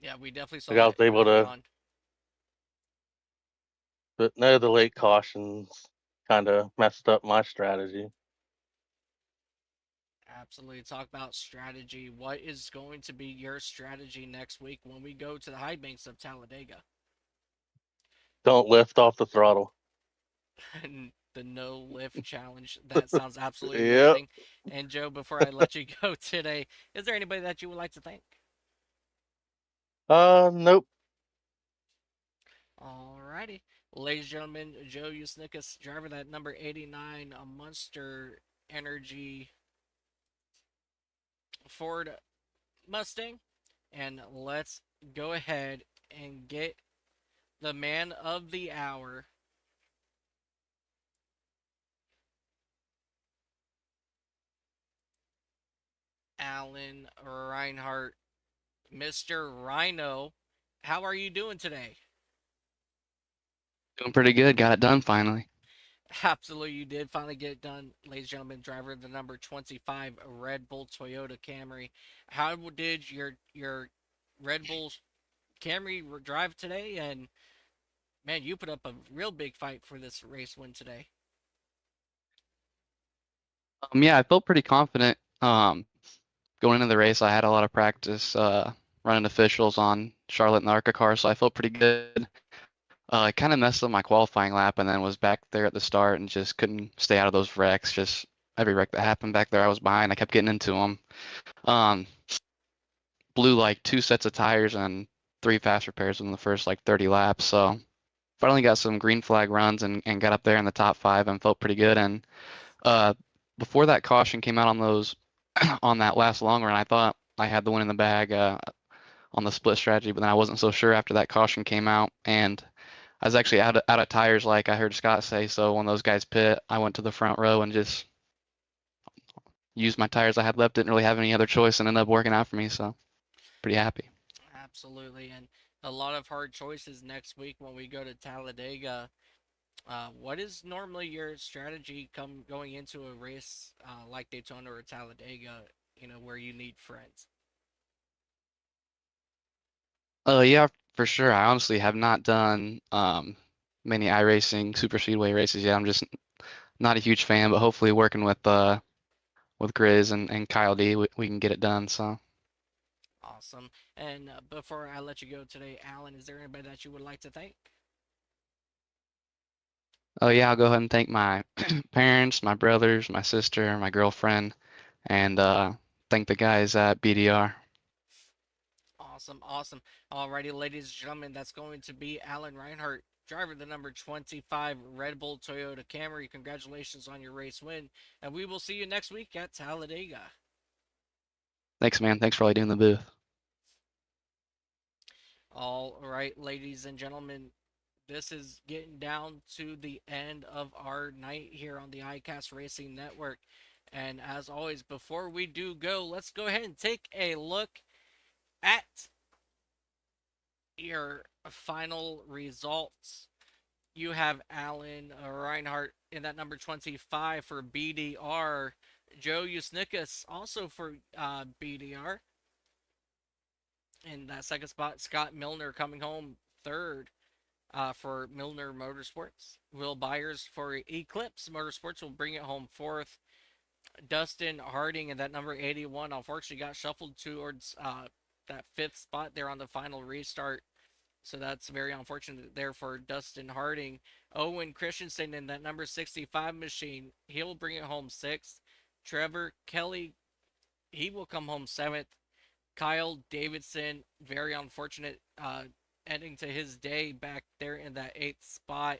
Yeah, we definitely saw Like I was that able early to, on. but none of the late cautions kind of messed up my strategy. Absolutely. Talk about strategy. What is going to be your strategy next week when we go to the high banks of Talladega? Don't lift off the throttle. The no lift challenge. That sounds absolutely Yep. amazing. And Joe, before I let you go today, is there anybody that you would like to thank? Nope. Alrighty. Ladies and gentlemen, Joe Usnickus, driver that number 89 a Monster Energy Ford Mustang. And let's go ahead and get the man of the hour, Alan Reinhardt, Mr. Rhino. How are you doing today? Doing pretty good. Got it done finally. Absolutely, you did finally get it done, ladies and gentlemen. Driver of the number 25 Red Bull Toyota Camry. How did your Red Bull Camry drive today? And man, you put up a real big fight for this race win today. Yeah, I felt pretty confident. Going into the race, I had a lot of practice running officials on Charlotte and the ARCA car, so I felt pretty good. I kind of messed up my qualifying lap and then was back there at the start and just couldn't stay out of those wrecks. Just every wreck that happened back there, I was behind. I kept getting into them. Um, Blew like 2 sets of tires and 3 fast repairs in the first like 30 laps. So finally got some green flag runs and got up there in the top 5 and felt pretty good. And uh, before that caution came out on those on that last long run, I thought I had the win in the bag on the split strategy, but then I wasn't so sure after that caution came out, and I was actually out of tires, like I heard Scott say. So when those guys pit, I went to the front row and just used my tires I had left. Didn't really have any other choice, and ended up working out for me. So pretty happy. Absolutely, and a lot of hard choices next week when we go to Talladega. What is normally your strategy going into a race like Daytona or Talladega? Where you need friends. Yeah, for sure. I honestly have not done many iRacing super speedway races yet. I'm just not a huge fan, but hopefully working with Grizz and Kyle D, we can get it done. So. Awesome. And before I let you go today, Alan, is there anybody that you would like to thank? Oh yeah, I'll go ahead and thank my parents, my brothers, my sister, my girlfriend, and thank the guys at BDR. Awesome, awesome. Alrighty, ladies and gentlemen, that's going to be Alan Reinhardt, driver of the number 25 Red Bull Toyota Camry. Congratulations on your race win, and we will see you next week at Talladega. Thanks, man. Thanks for all you do in the booth. All right, ladies and gentlemen, this is getting down to the end of our night here on the iCast Racing Network. And as always, before we do go, let's go ahead and take a look at your final results. You have Alan Reinhardt in that number 25 for BDR. Joe Usnikas also for BDR. In that second spot, Scott Milner coming home third for Milner Motorsports. Will Byers for Eclipse Motorsports will bring it home fourth. Dustin Harding in that number 81 unfortunately got shuffled towards that fifth spot there on the final restart. So that's very unfortunate there for Dustin Harding. Owen Christensen in that number 65 machine, he will bring it home sixth. Trevor Kelly, he will come home seventh. Kyle Davidson, very unfortunate ending to his day back there in that eighth spot.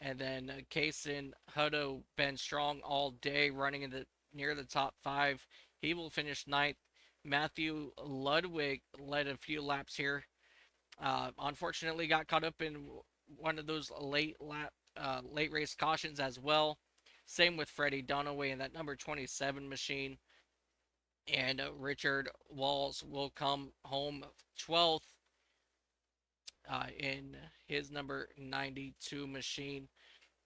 And then Kaysen Hutto, Ben Strong all day running in near the top five. He will finish ninth. Matthew Ludwig led a few laps here. Unfortunately, got caught up in one of those late race cautions as well. Same with Freddie Dunaway in that number 27 machine. And Richard Walls will come home 12th in his number 92 machine.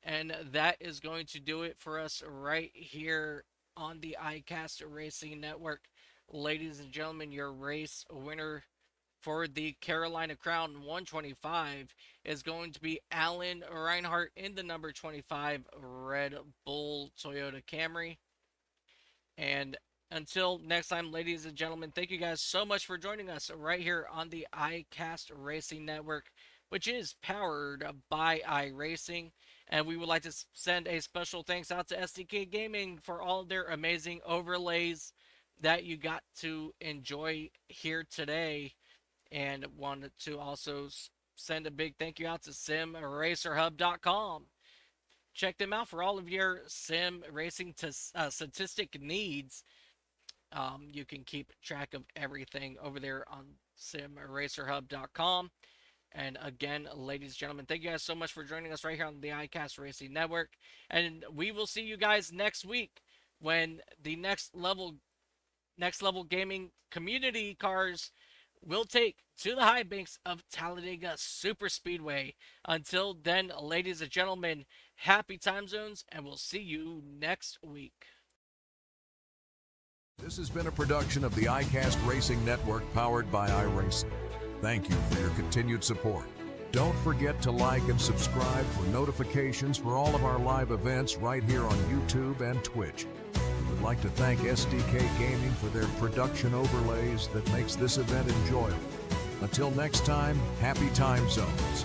And that is going to do it for us right here on the iCast Racing Network. Ladies and gentlemen, your race winner for the Carolina Crown 125 is going to be Alan Reinhardt in the number 25 Red Bull Toyota Camry. And until next time, ladies and gentlemen, thank you guys so much for joining us right here on the iCast Racing Network, which is powered by iRacing. And we would like to send a special thanks out to SDK Gaming for all of their amazing overlays that you got to enjoy here today. And wanted to also send a big thank you out to simracerhub.com. Check them out for all of your sim racing statistic needs. You can keep track of everything over there on simracerhub.com. And again, ladies and gentlemen, thank you guys so much for joining us right here on the iCast Racing Network. And we will see you guys next week when the next level gaming community cars will take to the high banks of Talladega Super Speedway. Until then, ladies and gentlemen, happy time zones, and we'll see you next week. This has been a production of the iCast Racing Network powered by iRacing. Thank you for your continued support. Don't forget to like and subscribe for notifications for all of our live events right here on YouTube and Twitch. We would like to thank SDK Gaming for their production overlays that makes this event enjoyable. Until next time, happy time zones.